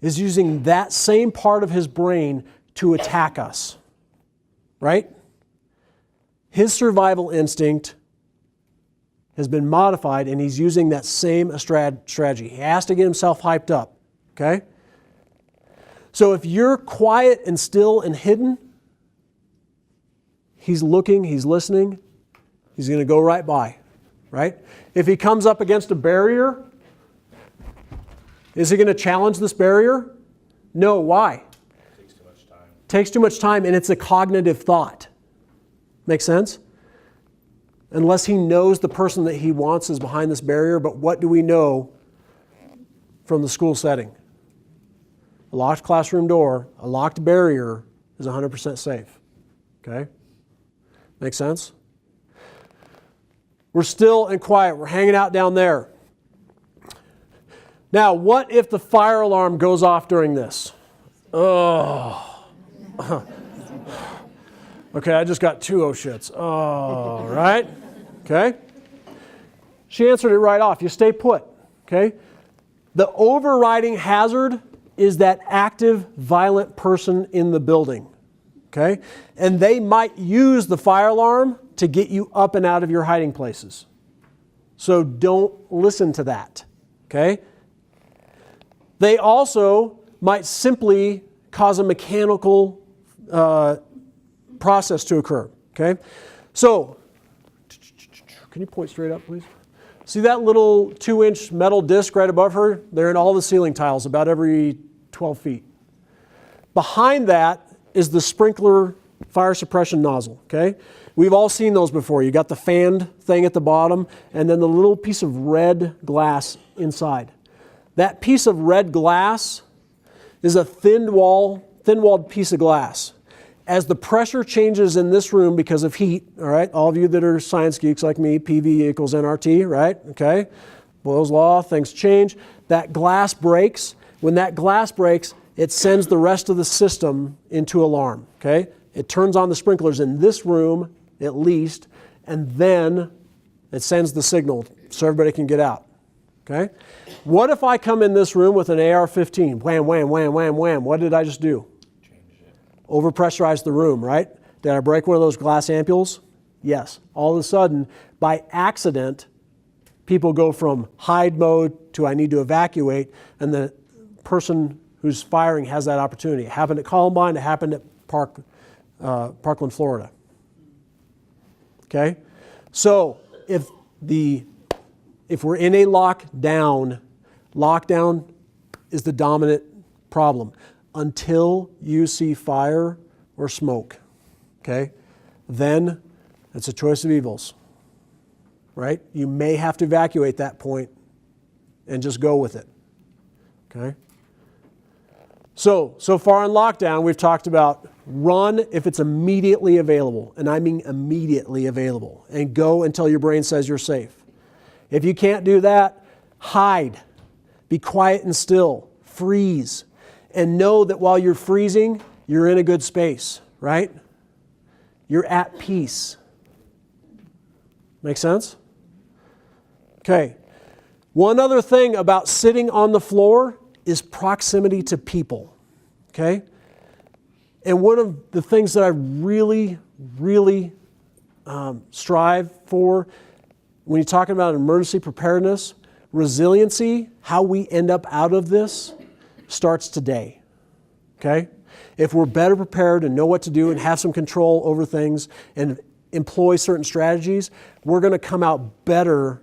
is using that same part of his brain to attack us, right? His survival instinct has been modified and he's using that same strategy. He has to get himself hyped up, okay? So if you're quiet and still and hidden, he's looking, he's listening, he's going to go right by, right? If he comes up against a barrier, is he going to challenge this barrier? No, why? Takes too much time. Takes too much time and it's a cognitive thought. Make sense? Unless he knows the person that he wants is behind this barrier, but what do we know from the school setting? A locked classroom door, a locked barrier is 100% safe. Okay? Make sense? We're still and quiet. We're hanging out down there. Now, what if the fire alarm goes off during this? Oh. Okay, I just got 2 shits. Oh, right? Okay? She answered it right off. You stay put. Okay? The overriding hazard is that active, violent person in the building. Okay? And they might use the fire alarm to get you up and out of your hiding places. So don't listen to that. Okay? They also might simply cause a mechanical process to occur. Okay? So, can you point straight up, please? See that little 2-inch metal disc right above her? They're in all the ceiling tiles, about every 12 feet. Behind that is the sprinkler fire suppression nozzle. Okay? We've all seen those before. You got the fanned thing at the bottom, and then the little piece of red glass inside. That piece of red glass is a thin-walled piece of glass. As the pressure changes in this room because of heat, all right, all of you that are science geeks like me, PV equals nRT, right? Okay, Boyle's law, things change. that glass breaks. When that glass breaks, it sends the rest of the system into alarm, okay? It turns on the sprinklers in this room, at least, and then it sends the signal so everybody can get out, okay? What if I come in this room with an AR-15? Wham, wham, wham, wham, wham. What did I just do? Overpressurize the room, right? Did I break one of those glass ampules? Yes. All of a sudden, by accident, people go from hide mode to I need to evacuate, and the person who's firing has that opportunity. It happened at Columbine, it happened at Parkland, Florida. Okay? So if we're in a lockdown is the dominant problem until you see fire or smoke. Okay? Then it's a choice of evils. Right? You may have to evacuate that point and just go with it. Okay? So far in lockdown, we've talked about run if it's immediately available, and I mean immediately available, and go until your brain says you're safe. If you can't do that, hide. Be quiet and still. Freeze. And know that while you're freezing, you're in a good space, right? You're at peace. Make sense? Okay. One other thing about sitting on the floor is proximity to people. Okay? And one of the things that I really, really strive for when you're talking about emergency preparedness, resiliency, how we end up out of this starts today. Okay? If we're better prepared and know what to do and have some control over things and employ certain strategies, we're going to come out better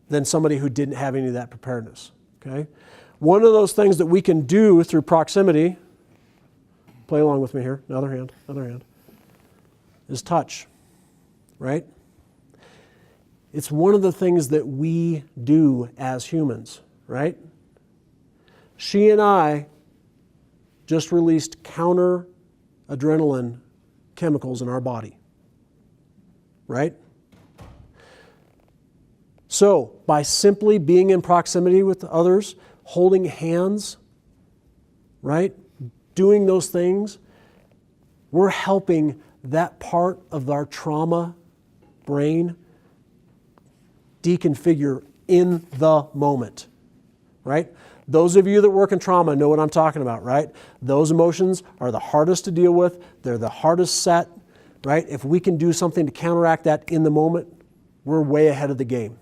than somebody who didn't have any of that preparedness. Okay? One of those things that we can do through proximity, play along with me here, another hand, is touch, right? It's one of the things that we do as humans, right? She and I just released counter adrenaline chemicals in our body, right? So, by simply being in proximity with others, holding hands, right? Doing those things, we're helping that part of our trauma brain deconfigure in the moment, right? Those of you that work in trauma know what I'm talking about, right? Those emotions are the hardest to deal with. They're the hardest set, right? If we can do something to counteract that in the moment, we're way ahead of the game.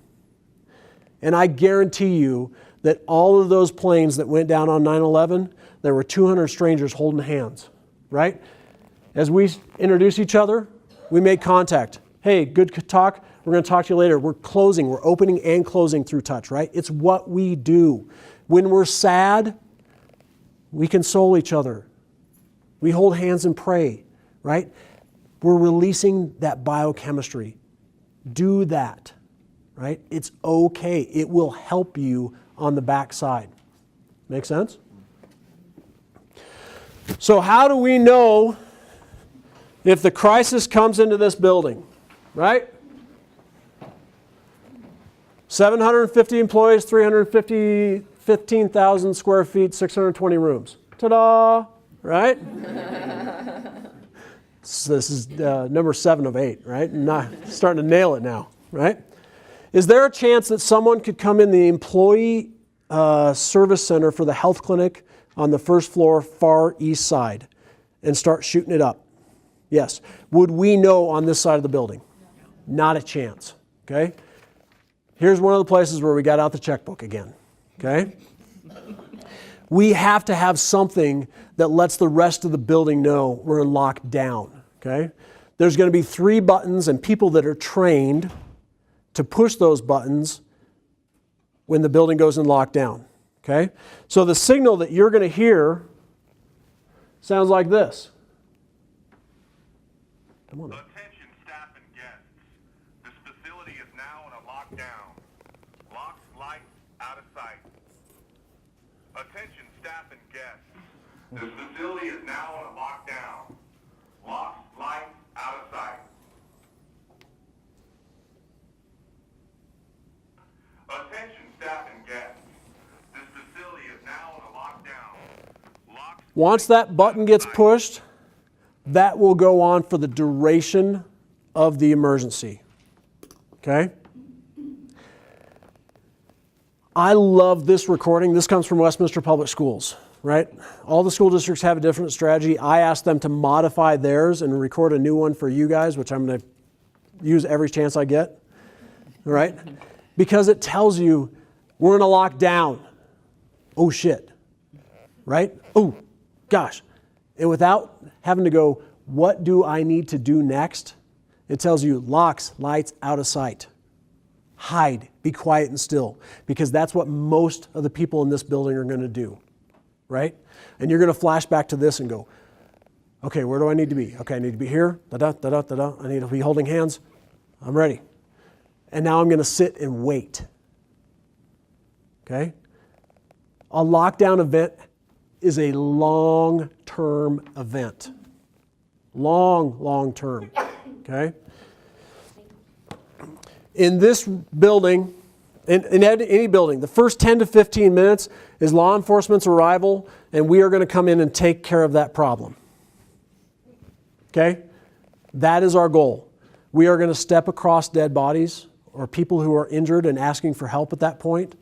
And I guarantee you that all of those planes that went down on 9/11, there were 200 strangers holding hands, right? As we introduce each other, we make contact. Hey, good talk. We're going to talk to you later. We're closing. We're opening and closing through touch, right? It's what we do. When we're sad, we console each other. We hold hands and pray, right? We're releasing that biochemistry. Do that, right? It's okay. It will help you on the backside. Make sense? So how do we know if the crisis comes into this building, right? 750 employees, 15,000 square feet, 620 rooms. Ta-da! Right? So this is number 7 of 8, right? Not starting to nail it now, right? Is there a chance that someone could come in the employee service center for the health clinic on the first floor, far east side, and start shooting it up? Yes. Would we know on this side of the building? Not a chance. Okay? Here's one of the places where we got out the checkbook again. Okay? We have to have something that lets the rest of the building know we're in lockdown. Okay? There's going to be 3 buttons and people that are trained to push those buttons when the building goes in lockdown. Okay? So the signal that you're going to hear sounds like this. Come on. Attention staff and guests. This facility is now in a lockdown. Locked, lights, out of sight. Attention staff and guests. This facility is now in a lockdown. Locked, lights, out of sight. Attention staff and guests. Once that button gets pushed, that will go on for the duration of the emergency. Okay? I love this recording. This comes from Westminster Public Schools, right? All the school districts have a different strategy. I asked them to modify theirs and record a new one for you guys, which I'm going to use every chance I get, right? Because it tells you we're in a lockdown. Oh, shit, right? Oh, gosh. And without having to go, what do I need to do next? It tells you locks, lights, out of sight. Hide, be quiet and still, because that's what most of the people in this building are going to do, right? And you're going to flash back to this and go, okay, where do I need to be? Okay, I need to be here, da-da, da-da, da-da. I need to be holding hands. I'm ready. And now I'm going to sit and wait, okay? A lockdown event is a long-term event. Long-term, okay? In this building, in any building, the first 10 to 15 minutes is law enforcement's arrival, and we are going to come in and take care of that problem. Okay? That is our goal. We are going to step across dead bodies or people who are injured and asking for help at that point,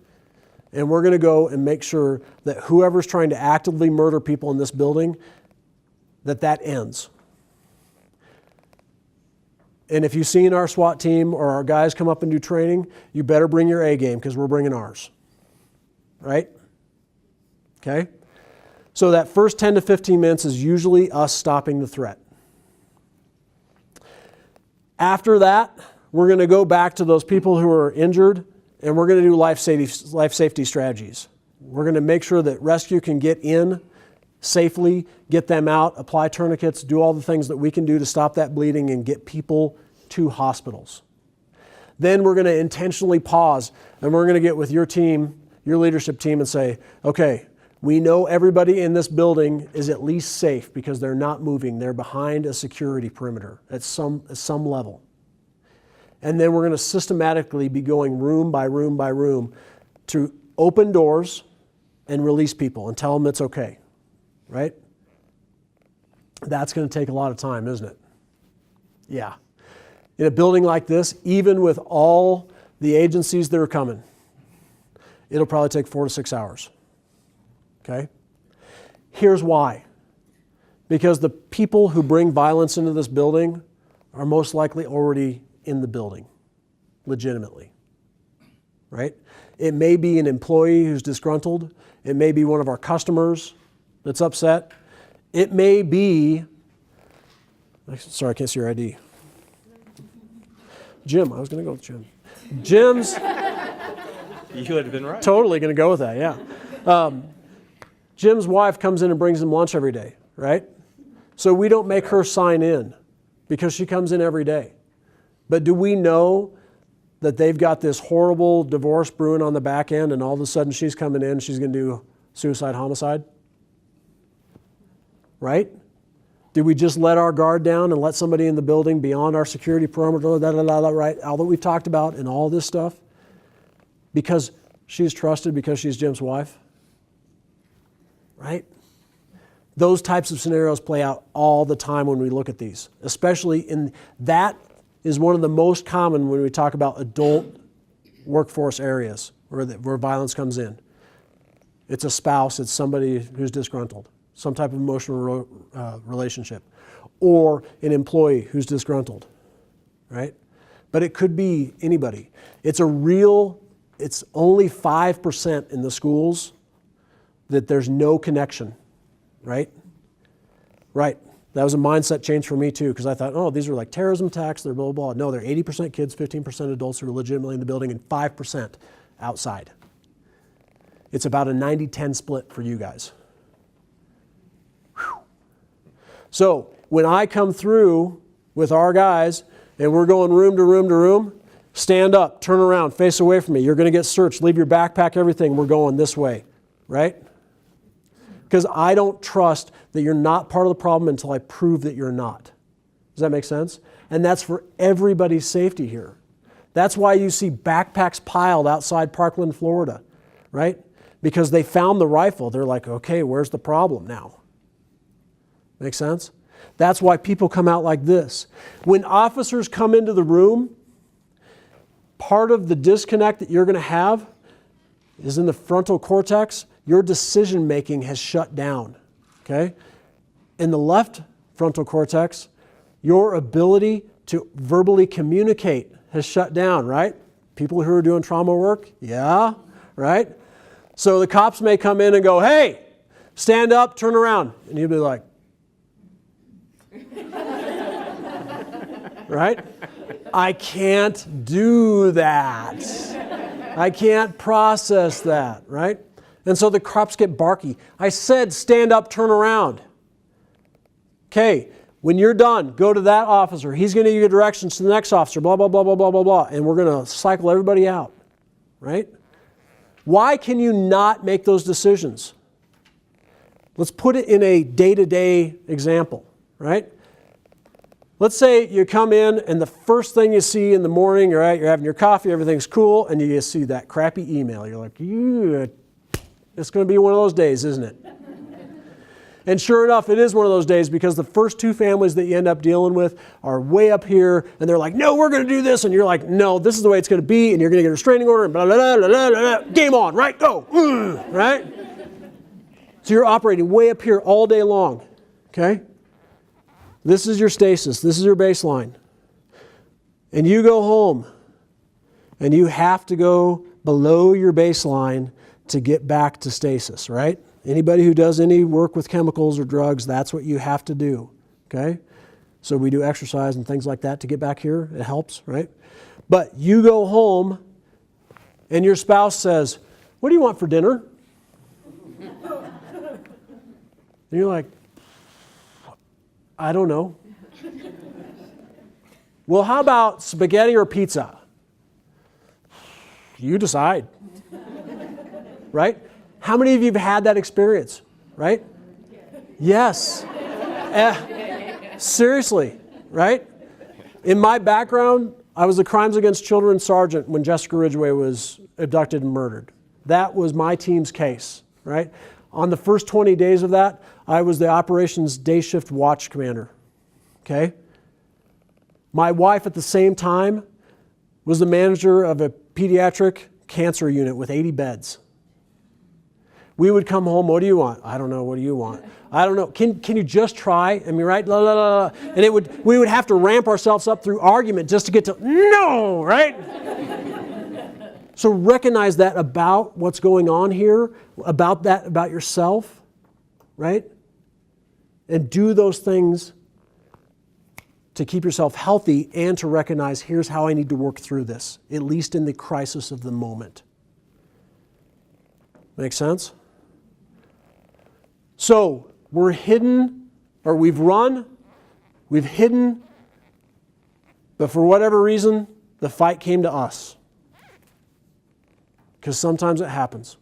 and we're going to go and make sure that whoever's trying to actively murder people in this building, that ends. And if you've seen our SWAT team or our guys come up and do training, you better bring your A game because we're bringing ours. Right? Okay? So that first 10 to 15 minutes is usually us stopping the threat. After that, we're going to go back to those people who are injured and we're going to do life safety strategies. We're going to make sure that rescue can get in safely, get them out, apply tourniquets, do all the things that we can do to stop that bleeding and get people to hospitals. Then we're going to intentionally pause and we're going to get with your team, your leadership team, and say, okay, we know everybody in this building is at least safe because they're not moving. They're behind a security perimeter at some level. And then we're going to systematically be going room by room by room to open doors and release people and tell them it's okay. Right? That's going to take a lot of time, isn't it? Yeah. In a building like this, even with all the agencies that are coming, it'll probably take 4 to 6 hours. Okay? Here's why. Because the people who bring violence into this building are most likely already in the building, legitimately. Right? It may be an employee who's disgruntled. It may be one of our customers that's upset. It may be, sorry, I can't see your ID. Jim, I was going to go with Jim. Jim's You would have been right. totally going to go with that, yeah. Jim's wife comes in and brings him lunch every day, right? So we don't make her sign in because she comes in every day. But do we know that they've got this horrible divorce brewing on the back end and all of a sudden she's coming in, she's going to do suicide, homicide? Right? Did we just let our guard down and let somebody in the building beyond our security perimeter, right? All that we've talked about and all this stuff? Because she's trusted, because she's Jim's wife? Right? Those types of scenarios play out all the time when we look at these. Especially that is one of the most common when we talk about adult workforce areas where violence comes in. It's a spouse, it's somebody who's disgruntled. Some type of emotional relationship, or an employee who's disgruntled, right? But it could be anybody. It's only 5% in the schools that there's no connection, right? Right. That was a mindset change for me too, because I thought, oh, these are like terrorism attacks, they're blah, blah, blah. No, they're 80% kids, 15% adults who are legitimately in the building, and 5% outside. It's about a 90-10 split for you guys. So when I come through with our guys and we're going room to room to room, stand up, turn around, face away from me. You're going to get searched. Leave your backpack, everything. We're going this way, right? Because I don't trust that you're not part of the problem until I prove that you're not. Does that make sense? And that's for everybody's safety here. That's why you see backpacks piled outside Parkland, Florida, right? Because they found the rifle. They're like, okay, where's the problem now? Make sense? That's why people come out like this. When officers come into the room, part of the disconnect that you're going to have is in the frontal cortex. Your decision making has shut down. Okay? In the left frontal cortex, your ability to verbally communicate has shut down, right? People who are doing trauma work, yeah, right? So the cops may come in and go, hey, stand up, turn around. And you'll be like, right? I can't do that. I can't process that, right? And so the cops get barky. I said, stand up, turn around. Okay, when you're done, go to that officer. He's going to give you directions to the next officer, blah, blah, blah, blah, blah, blah, blah. And we're going to cycle everybody out, right? Why can you not make those decisions? Let's put it in a day-to-day example, right? Let's say you come in and the first thing you see in the morning, right, you're having your coffee, everything's cool, and you see that crappy email. You're like, it's going to be one of those days, isn't it? And sure enough, it is one of those days because the first two families that you end up dealing with are way up here, and they're like, no, we're going to do this. And you're like, no, this is the way it's going to be, and you're going to get a restraining order, and blah, blah, blah, blah, blah, blah. Game on, right? Go. Right? So you're operating way up here all day long. Okay? This is your stasis. This is your baseline. And you go home, and you have to go below your baseline to get back to stasis, right? Anybody who does any work with chemicals or drugs, that's what you have to do, okay? So we do exercise and things like that to get back here. It helps, right? But you go home and your spouse says, what do you want for dinner? And you're like, I don't know. Well, how about spaghetti or pizza? You decide, right? How many of you have had that experience, right? Yes. Seriously, right? In my background, I was a Crimes Against Children sergeant when Jessica Ridgway was abducted and murdered. That was my team's case, right? On the first 20 days of that, I was the operations day shift watch commander, okay? My wife at the same time was the manager of a pediatric cancer unit with 80 beds. We would come home, what do you want? I don't know, what do you want? I don't know. Can you just try? I mean, right? La, la, la, la. And we would have to ramp ourselves up through argument just to get to no, right? So recognize that about what's going on here, about yourself, right? And do those things to keep yourself healthy and to recognize here's how I need to work through this, at least in the crisis of the moment. Make sense? So we're hidden, or we've run, we've hidden, but for whatever reason, the fight came to us. Because sometimes it happens,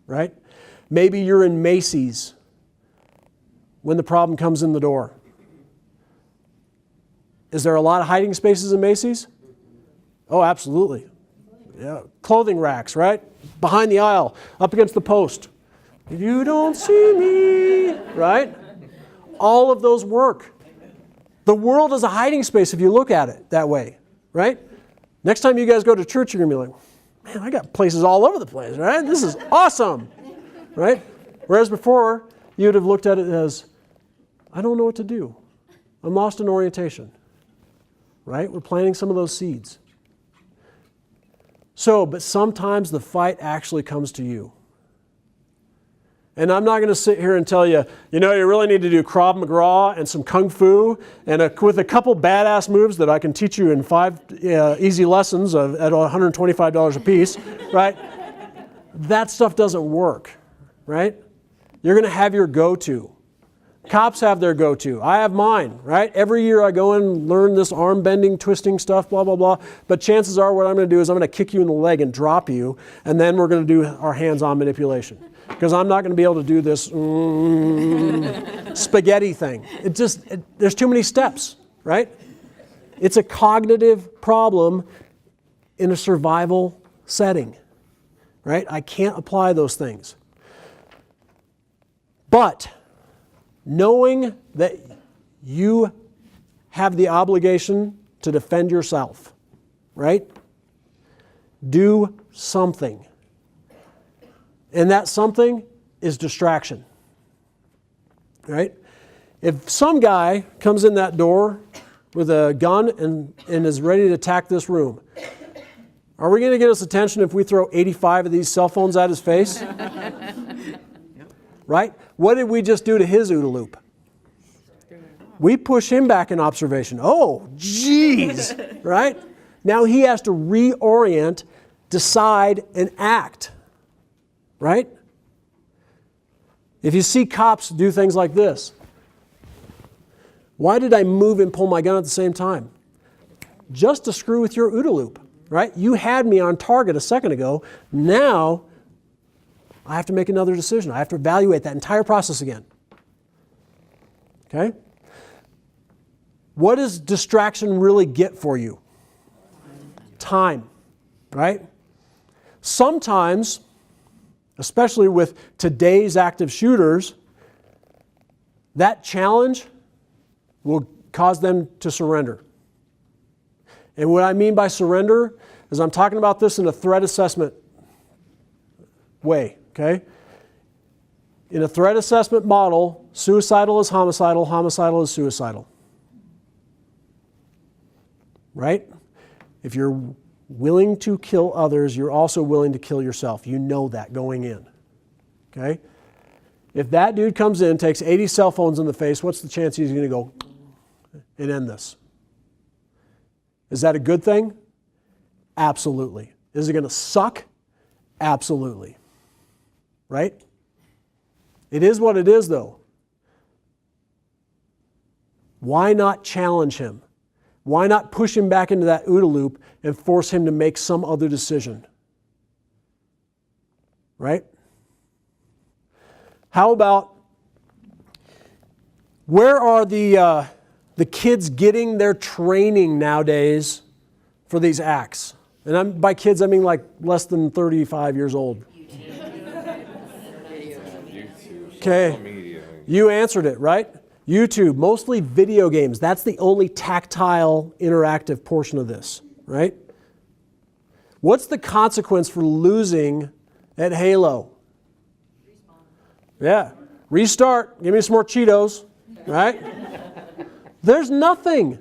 right? Maybe you're in Macy's when the problem comes in the door. Is there a lot of hiding spaces in Macy's? Oh, absolutely. Yeah, clothing racks, right? Behind the aisle, up against the post. You don't see me, right? All of those work. The world is a hiding space if you look at it that way, right? Next time you guys go to church, you're going to be like, man, I got places all over the place, right? This is awesome, right? Whereas before, you would have looked at it as, I don't know what to do. I'm lost in orientation, right? We're planting some of those seeds. So, but sometimes the fight actually comes to you. And I'm not going to sit here and tell you, you really need to do Krav Maga and some Kung Fu and with a couple badass moves that I can teach you in 5 easy lessons at $125 a piece, right? That stuff doesn't work, right? You're going to have your go-to. Cops have their go-to. I have mine, right? Every year I go and learn this arm bending, twisting stuff, blah, blah, blah. But chances are what I'm going to do is I'm going to kick you in the leg and drop you, and then we're going to do our hands-on manipulation. Because I'm not going to be able to do this spaghetti thing. There's too many steps, right? It's a cognitive problem in a survival setting, right? I can't apply those things. But knowing that you have the obligation to defend yourself, right? Do something. And that something is distraction, right? If some guy comes in that door with a gun and is ready to attack this room, are we going to get his attention if we throw 85 of these cell phones at his face? Right? What did we just do to his OODA loop? We push him back in observation. Oh, geez, right? Now he has to reorient, decide, and act, right? If you see cops do things like this, why did I move and pull my gun at the same time? Just to screw with your OODA loop, right? You had me on target a second ago. Now I have to make another decision. I have to evaluate that entire process again. Okay? What does distraction really get for you? Time, right? Sometimes, especially with today's active shooters, that challenge will cause them to surrender. And what I mean by surrender is I'm talking about this in a threat assessment way, okay? In a threat assessment model, suicidal is homicidal, homicidal is suicidal. Right? If you're willing to kill others, you're also willing to kill yourself. You know that going in. Okay? If that dude comes in, takes 80 cell phones in the face, what's the chance he's going to go and end this? Is that a good thing? Absolutely. Is it going to suck? Absolutely. Right? It is what it is, though. Why not challenge him? Why not push him back into that OODA loop and force him to make some other decision? Right? How about, where are the kids getting their training nowadays for these acts? And by kids, I mean like less than 35 years old. Okay, you answered it, right? YouTube, mostly video games. That's the only tactile, interactive portion of this, right? What's the consequence for losing at Halo? Yeah, restart, give me some more Cheetos, right? There's nothing.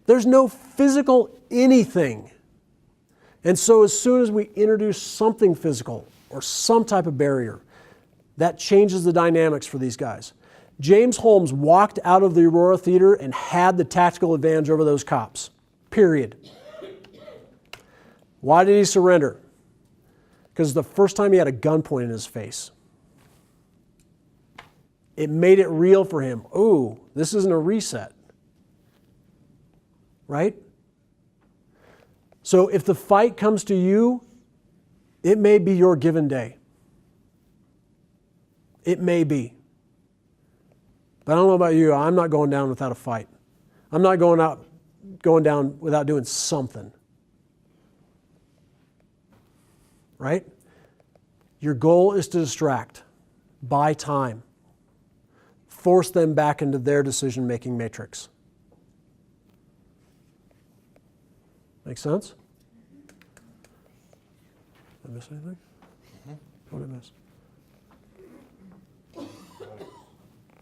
There's no physical anything. And so as soon as we introduce something physical or some type of barrier, that changes the dynamics for these guys. James Holmes walked out of the Aurora Theater and had the tactical advantage over those cops. Period. Why did he surrender? Because the first time he had a gun pointed in his face. It made it real for him. Ooh, this isn't a reset. Right? So if the fight comes to you, it may be your given day. It may be. But I don't know about you, I'm not going down without a fight. I'm not going down without doing something. Right? Your goal is to distract. Buy time. Force them back into their decision-making matrix. Make sense? Did I miss anything? What did I miss?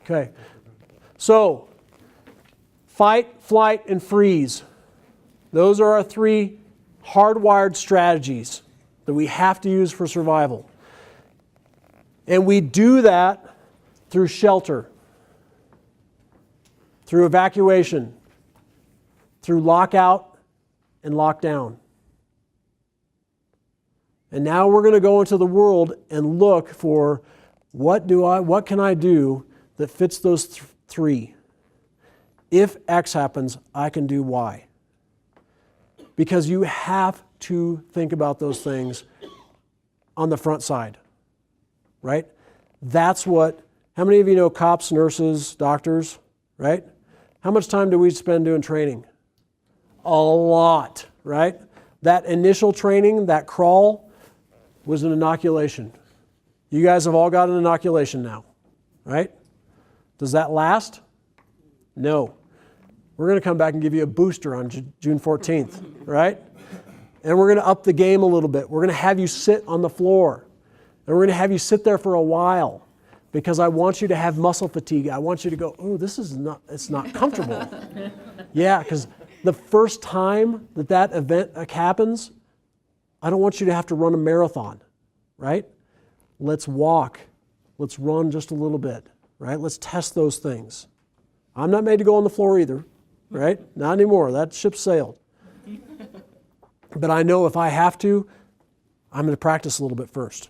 Okay. So, fight, flight, and freeze. Those are our three hardwired strategies that we have to use for survival. And we do that through shelter, through evacuation, through lockout and lockdown. And now we're going to go into the world and look for what can I do that fits those three. If X happens, I can do Y. Because you have to think about those things on the front side, right? That's what, how many of you know cops, nurses, doctors, right? How much time do we spend doing training? A lot, right? That initial training, that crawl, was an inoculation. You guys have all got an inoculation now, right? Does that last? No. We're going to come back and give you a booster on June 14th, right? And we're going to up the game a little bit. We're going to have you sit on the floor. And we're going to have you sit there for a while because I want you to have muscle fatigue. I want you to go, oh, it's not comfortable. Yeah, because the first time that event happens, I don't want you to have to run a marathon, right? Let's walk. Let's run just a little bit, right? Let's test those things. I'm not made to go on the floor either, right? Not anymore. That ship sailed. But I know if I have to, I'm going to practice a little bit first.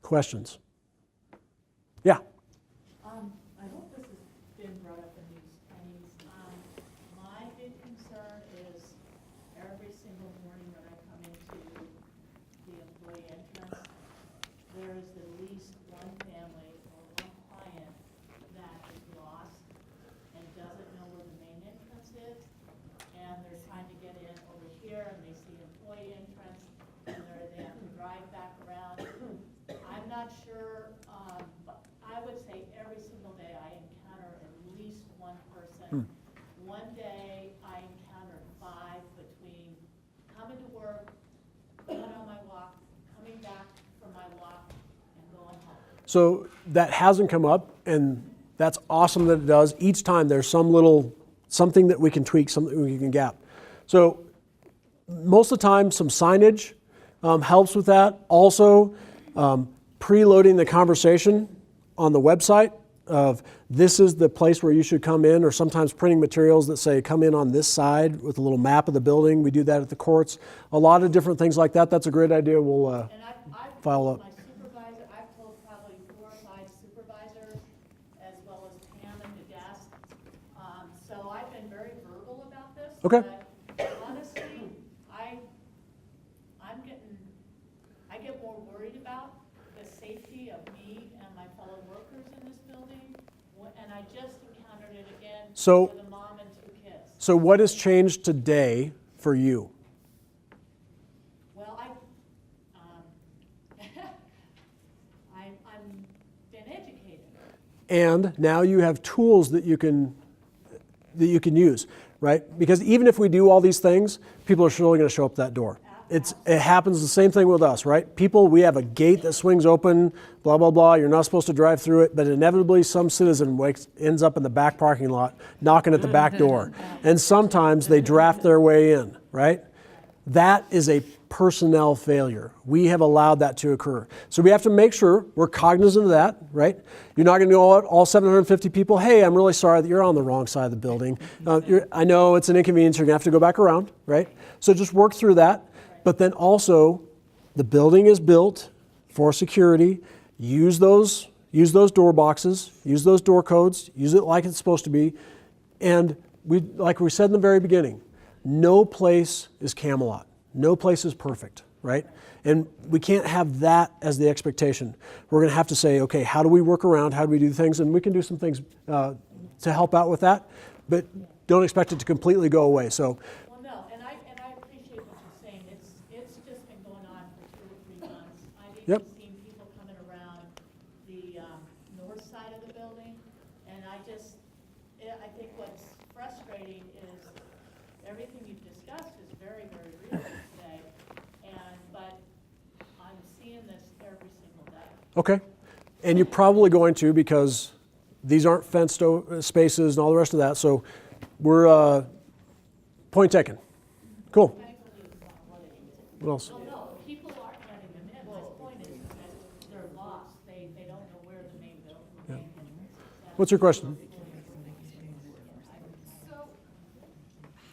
Questions? Yeah. I hope this has been brought up in these trainings. My big concern is every single morning when I come into the employee entrance, there is at least one family or one client that is lost and doesn't know where the main entrance is, and they're trying to get in over here, and they see employee entrance, and they have to drive back around. I'm not sure, but I would say every single day I encounter at least one person. One day I encountered 5 between coming to work, going on my walk, coming back from my walk, and going home. So that hasn't come up, and that's awesome that it does. Each time there's something that we can tweak, something we can gap. So most of the time, some signage helps with that. Also, preloading the conversation on the website of this is the place where you should come in, or sometimes printing materials that say come in on this side with a little map of the building. We do that at the courts. A lot of different things like that. That's a great idea. We'll And I've follow told up. my supervisor, I've told probably 4 or 5 supervisors, as well as Pam and the desk. So I've been very verbal about this. Okay. But honestly, I get more worried about the safety of me and my fellow workers in this building, and I just encountered it again So- with a mom and 2 kids. So what has changed today for you? Well, I'm been educated. And now you have tools that you can use, right? Because even if we do all these things, people are surely going to show up that door. It happens the same thing with us, right? People, we have a gate that swings open, blah, blah, blah. You're not supposed to drive through it, but inevitably some citizen ends up in the back parking lot knocking at the back door. And sometimes they draft their way in, right? That is a personnel failure. We have allowed that to occur. So we have to make sure we're cognizant of that, right? You're not going to go out, all 750 people, hey, I'm really sorry that you're on the wrong side of the building. I know it's an inconvenience. You're going to have to go back around, right? So just work through that. But then also, the building is built for security. Use those door boxes, use those door codes, use it like it's supposed to be. And like we said in the very beginning, no place is Camelot. No place is perfect, right? And we can't have that as the expectation. We're going to have to say, okay, how do we work around? How do we do things? And we can do some things to help out with that, but don't expect it to completely go away. So. Well, no, and I appreciate what you're saying. It's just been going on for 2 or 3 months. I've even seen people coming around the north side of the building, and I think what's frustrating is everything you've discussed is very, very real today, but I'm seeing this every single day. Okay. And you're probably going to, because these aren't fenced spaces and all the rest of that. So we're point taken. Cool. What else? Well, no, people aren't letting them in. My point is that they're lost. They don't know where the main building is. What's your question? So,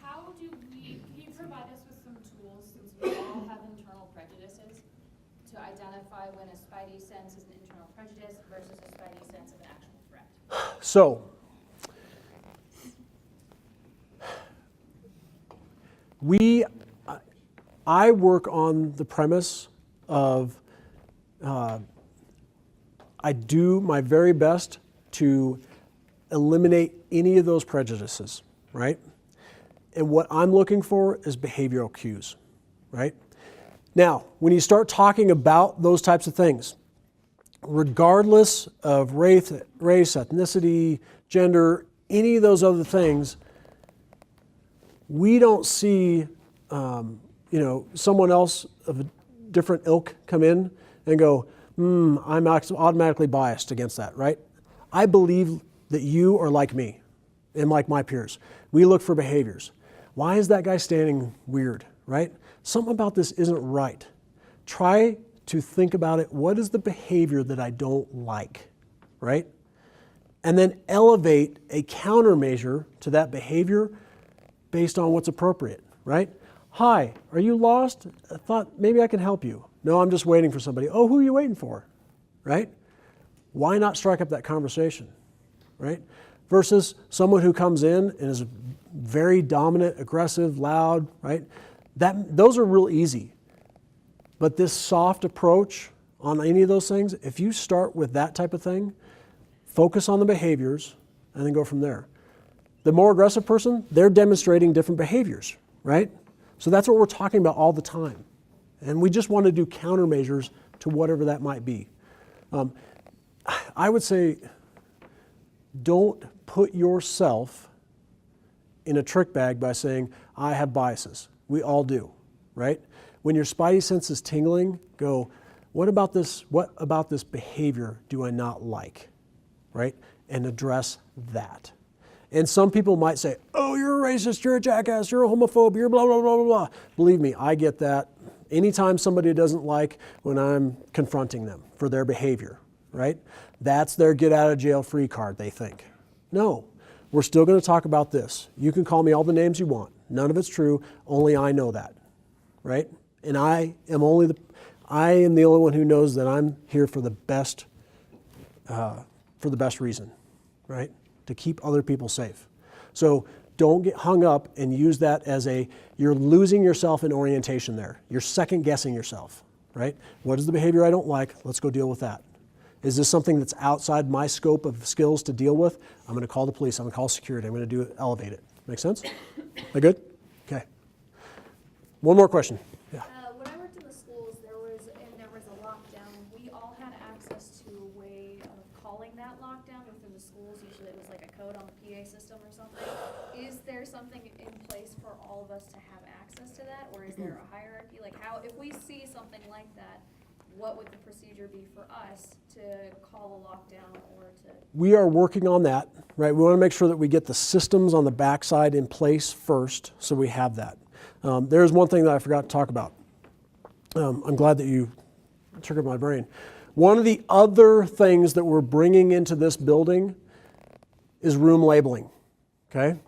how do can you provide us with some tools, since we all have internal prejudices, to identify when a spidey sense is an internal prejudice versus a spidey sense of an actual threat? So, I work on the premise of I do my very best to eliminate any of those prejudices, right? And what I'm looking for is behavioral cues, right? Now, when you start talking about those types of things, regardless of race, ethnicity, gender, any of those other things, we don't see, someone else of a different ilk come in and go, I'm automatically biased against that, right? I believe that you are like me and like my peers. We look for behaviors. Why is that guy standing weird, right? Something about this isn't right. Try to think about it. What is the behavior that I don't like, right? And then elevate a countermeasure to that behavior based on what's appropriate, right? Hi, are you lost? I thought maybe I can help you. No, I'm just waiting for somebody. Oh, who are you waiting for, right? Why not strike up that conversation, right? Versus someone who comes in and is very dominant, aggressive, loud, right? Those are real easy. But this soft approach on any of those things, if you start with that type of thing, focus on the behaviors and then go from there. The more aggressive person, they're demonstrating different behaviors, right? So that's what we're talking about all the time. And we just want to do countermeasures to whatever that might be. I would say, don't put yourself in a trick bag by saying, I have biases. We all do, right? When your spidey sense is tingling, go, what about this behavior do I not like, right? And address that. And some people might say, oh, you're a racist, you're a jackass, you're a homophobe, you're blah, blah, blah, blah, blah. Believe me, I get that. Anytime somebody doesn't like when I'm confronting them for their behavior, right? That's their get out of jail free card, they think. No, we're still going to talk about this. You can call me all the names you want. None of it's true. Only I know that, right? And I am the only one who knows that I'm here for the best reason, right? To keep other people safe. So don't get hung up and use that as you're losing yourself in orientation there. You're second guessing yourself, right? What is the behavior I don't like? Let's go deal with that. Is this something that's outside my scope of skills to deal with? I'm going to call the police. I'm going to call security. I'm going to elevate it. Make sense? That good? Okay. One more question. Yeah. When I worked in the schools, there was a lockdown, and we all had access to a way of calling that lockdown within the schools. Usually it was like a code on the PA system or something. Is there something in place for all of us to have access to that, or is there a hierarchy? Like, how, if we see something like that, what would the procedure be for us to call a lockdown or to? We are working on that, right? We want to make sure that we get the systems on the backside in place first, so we have that. There's one thing that I forgot to talk about. I'm glad that you triggered my brain. One of the other things that we're bringing into this building is room labeling, okay?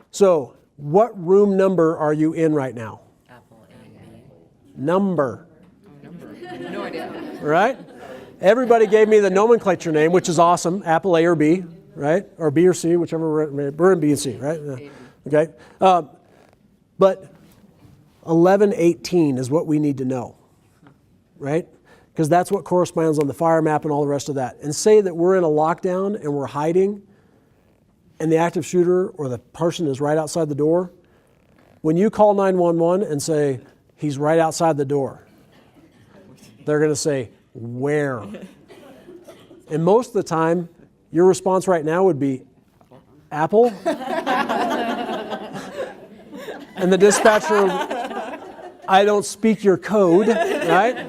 So what room number are you in right now? Apple and B. Number. No idea. Right? Everybody gave me the nomenclature name, which is awesome. Apple A or B, right? Or B or C, whichever. We're in B and C, right? Okay. But 1118 is what we need to know, right? Because that's what corresponds on the fire map and all the rest of that. And say that we're in a lockdown and we're hiding, and the active shooter or the person is right outside the door. When you call 911 and say, he's right outside the door, they're going to say, where? And most of the time, your response right now would be, Apple? And the dispatcher, I don't speak your code, right?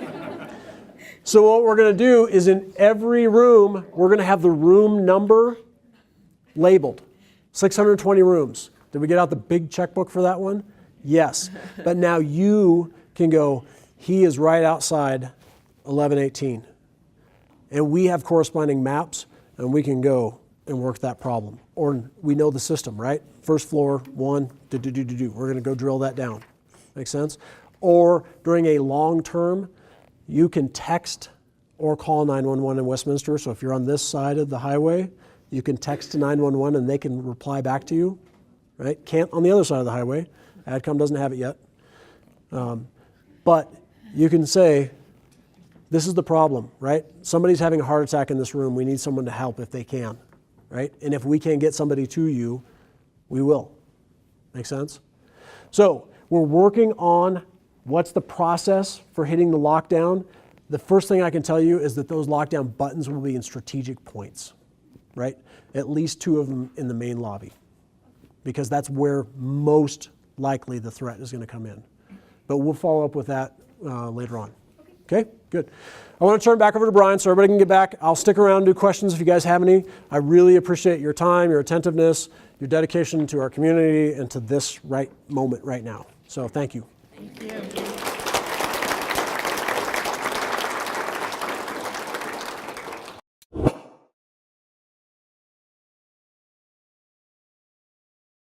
So what we're going to do is in every room, we're going to have the room number labeled. 620 rooms. Did we get out the big checkbook for that one? Yes. But now you can go, he is right outside 1118. And we have corresponding maps, and we can go and work that problem. Or we know the system, right? First floor, one, We're going to go drill that down. Make sense? Or during a long term, you can text or call 911 in Westminster. So if you're on this side of the highway, you can text to 911 and they can reply back to you, right? Can't on the other side of the highway. AdCom doesn't have it yet. But you can say, this is the problem, right? Somebody's having a heart attack in this room. We need someone to help if they can, right? And if we can get somebody to you, we will. Make sense? So we're working on what's the process for hitting the lockdown. the first thing I can tell you is that those lockdown buttons will be in strategic points, right? At least 2 of them in the main lobby, because that's where most likely the threat is going to come in. But we'll follow up with that later on. Okay, good. I want to turn back over to Brian so everybody can get back. I'll stick around and do questions if you guys have any. I really appreciate your time, your attentiveness, your dedication to our community and to this right moment right now. So thank you. Thank you.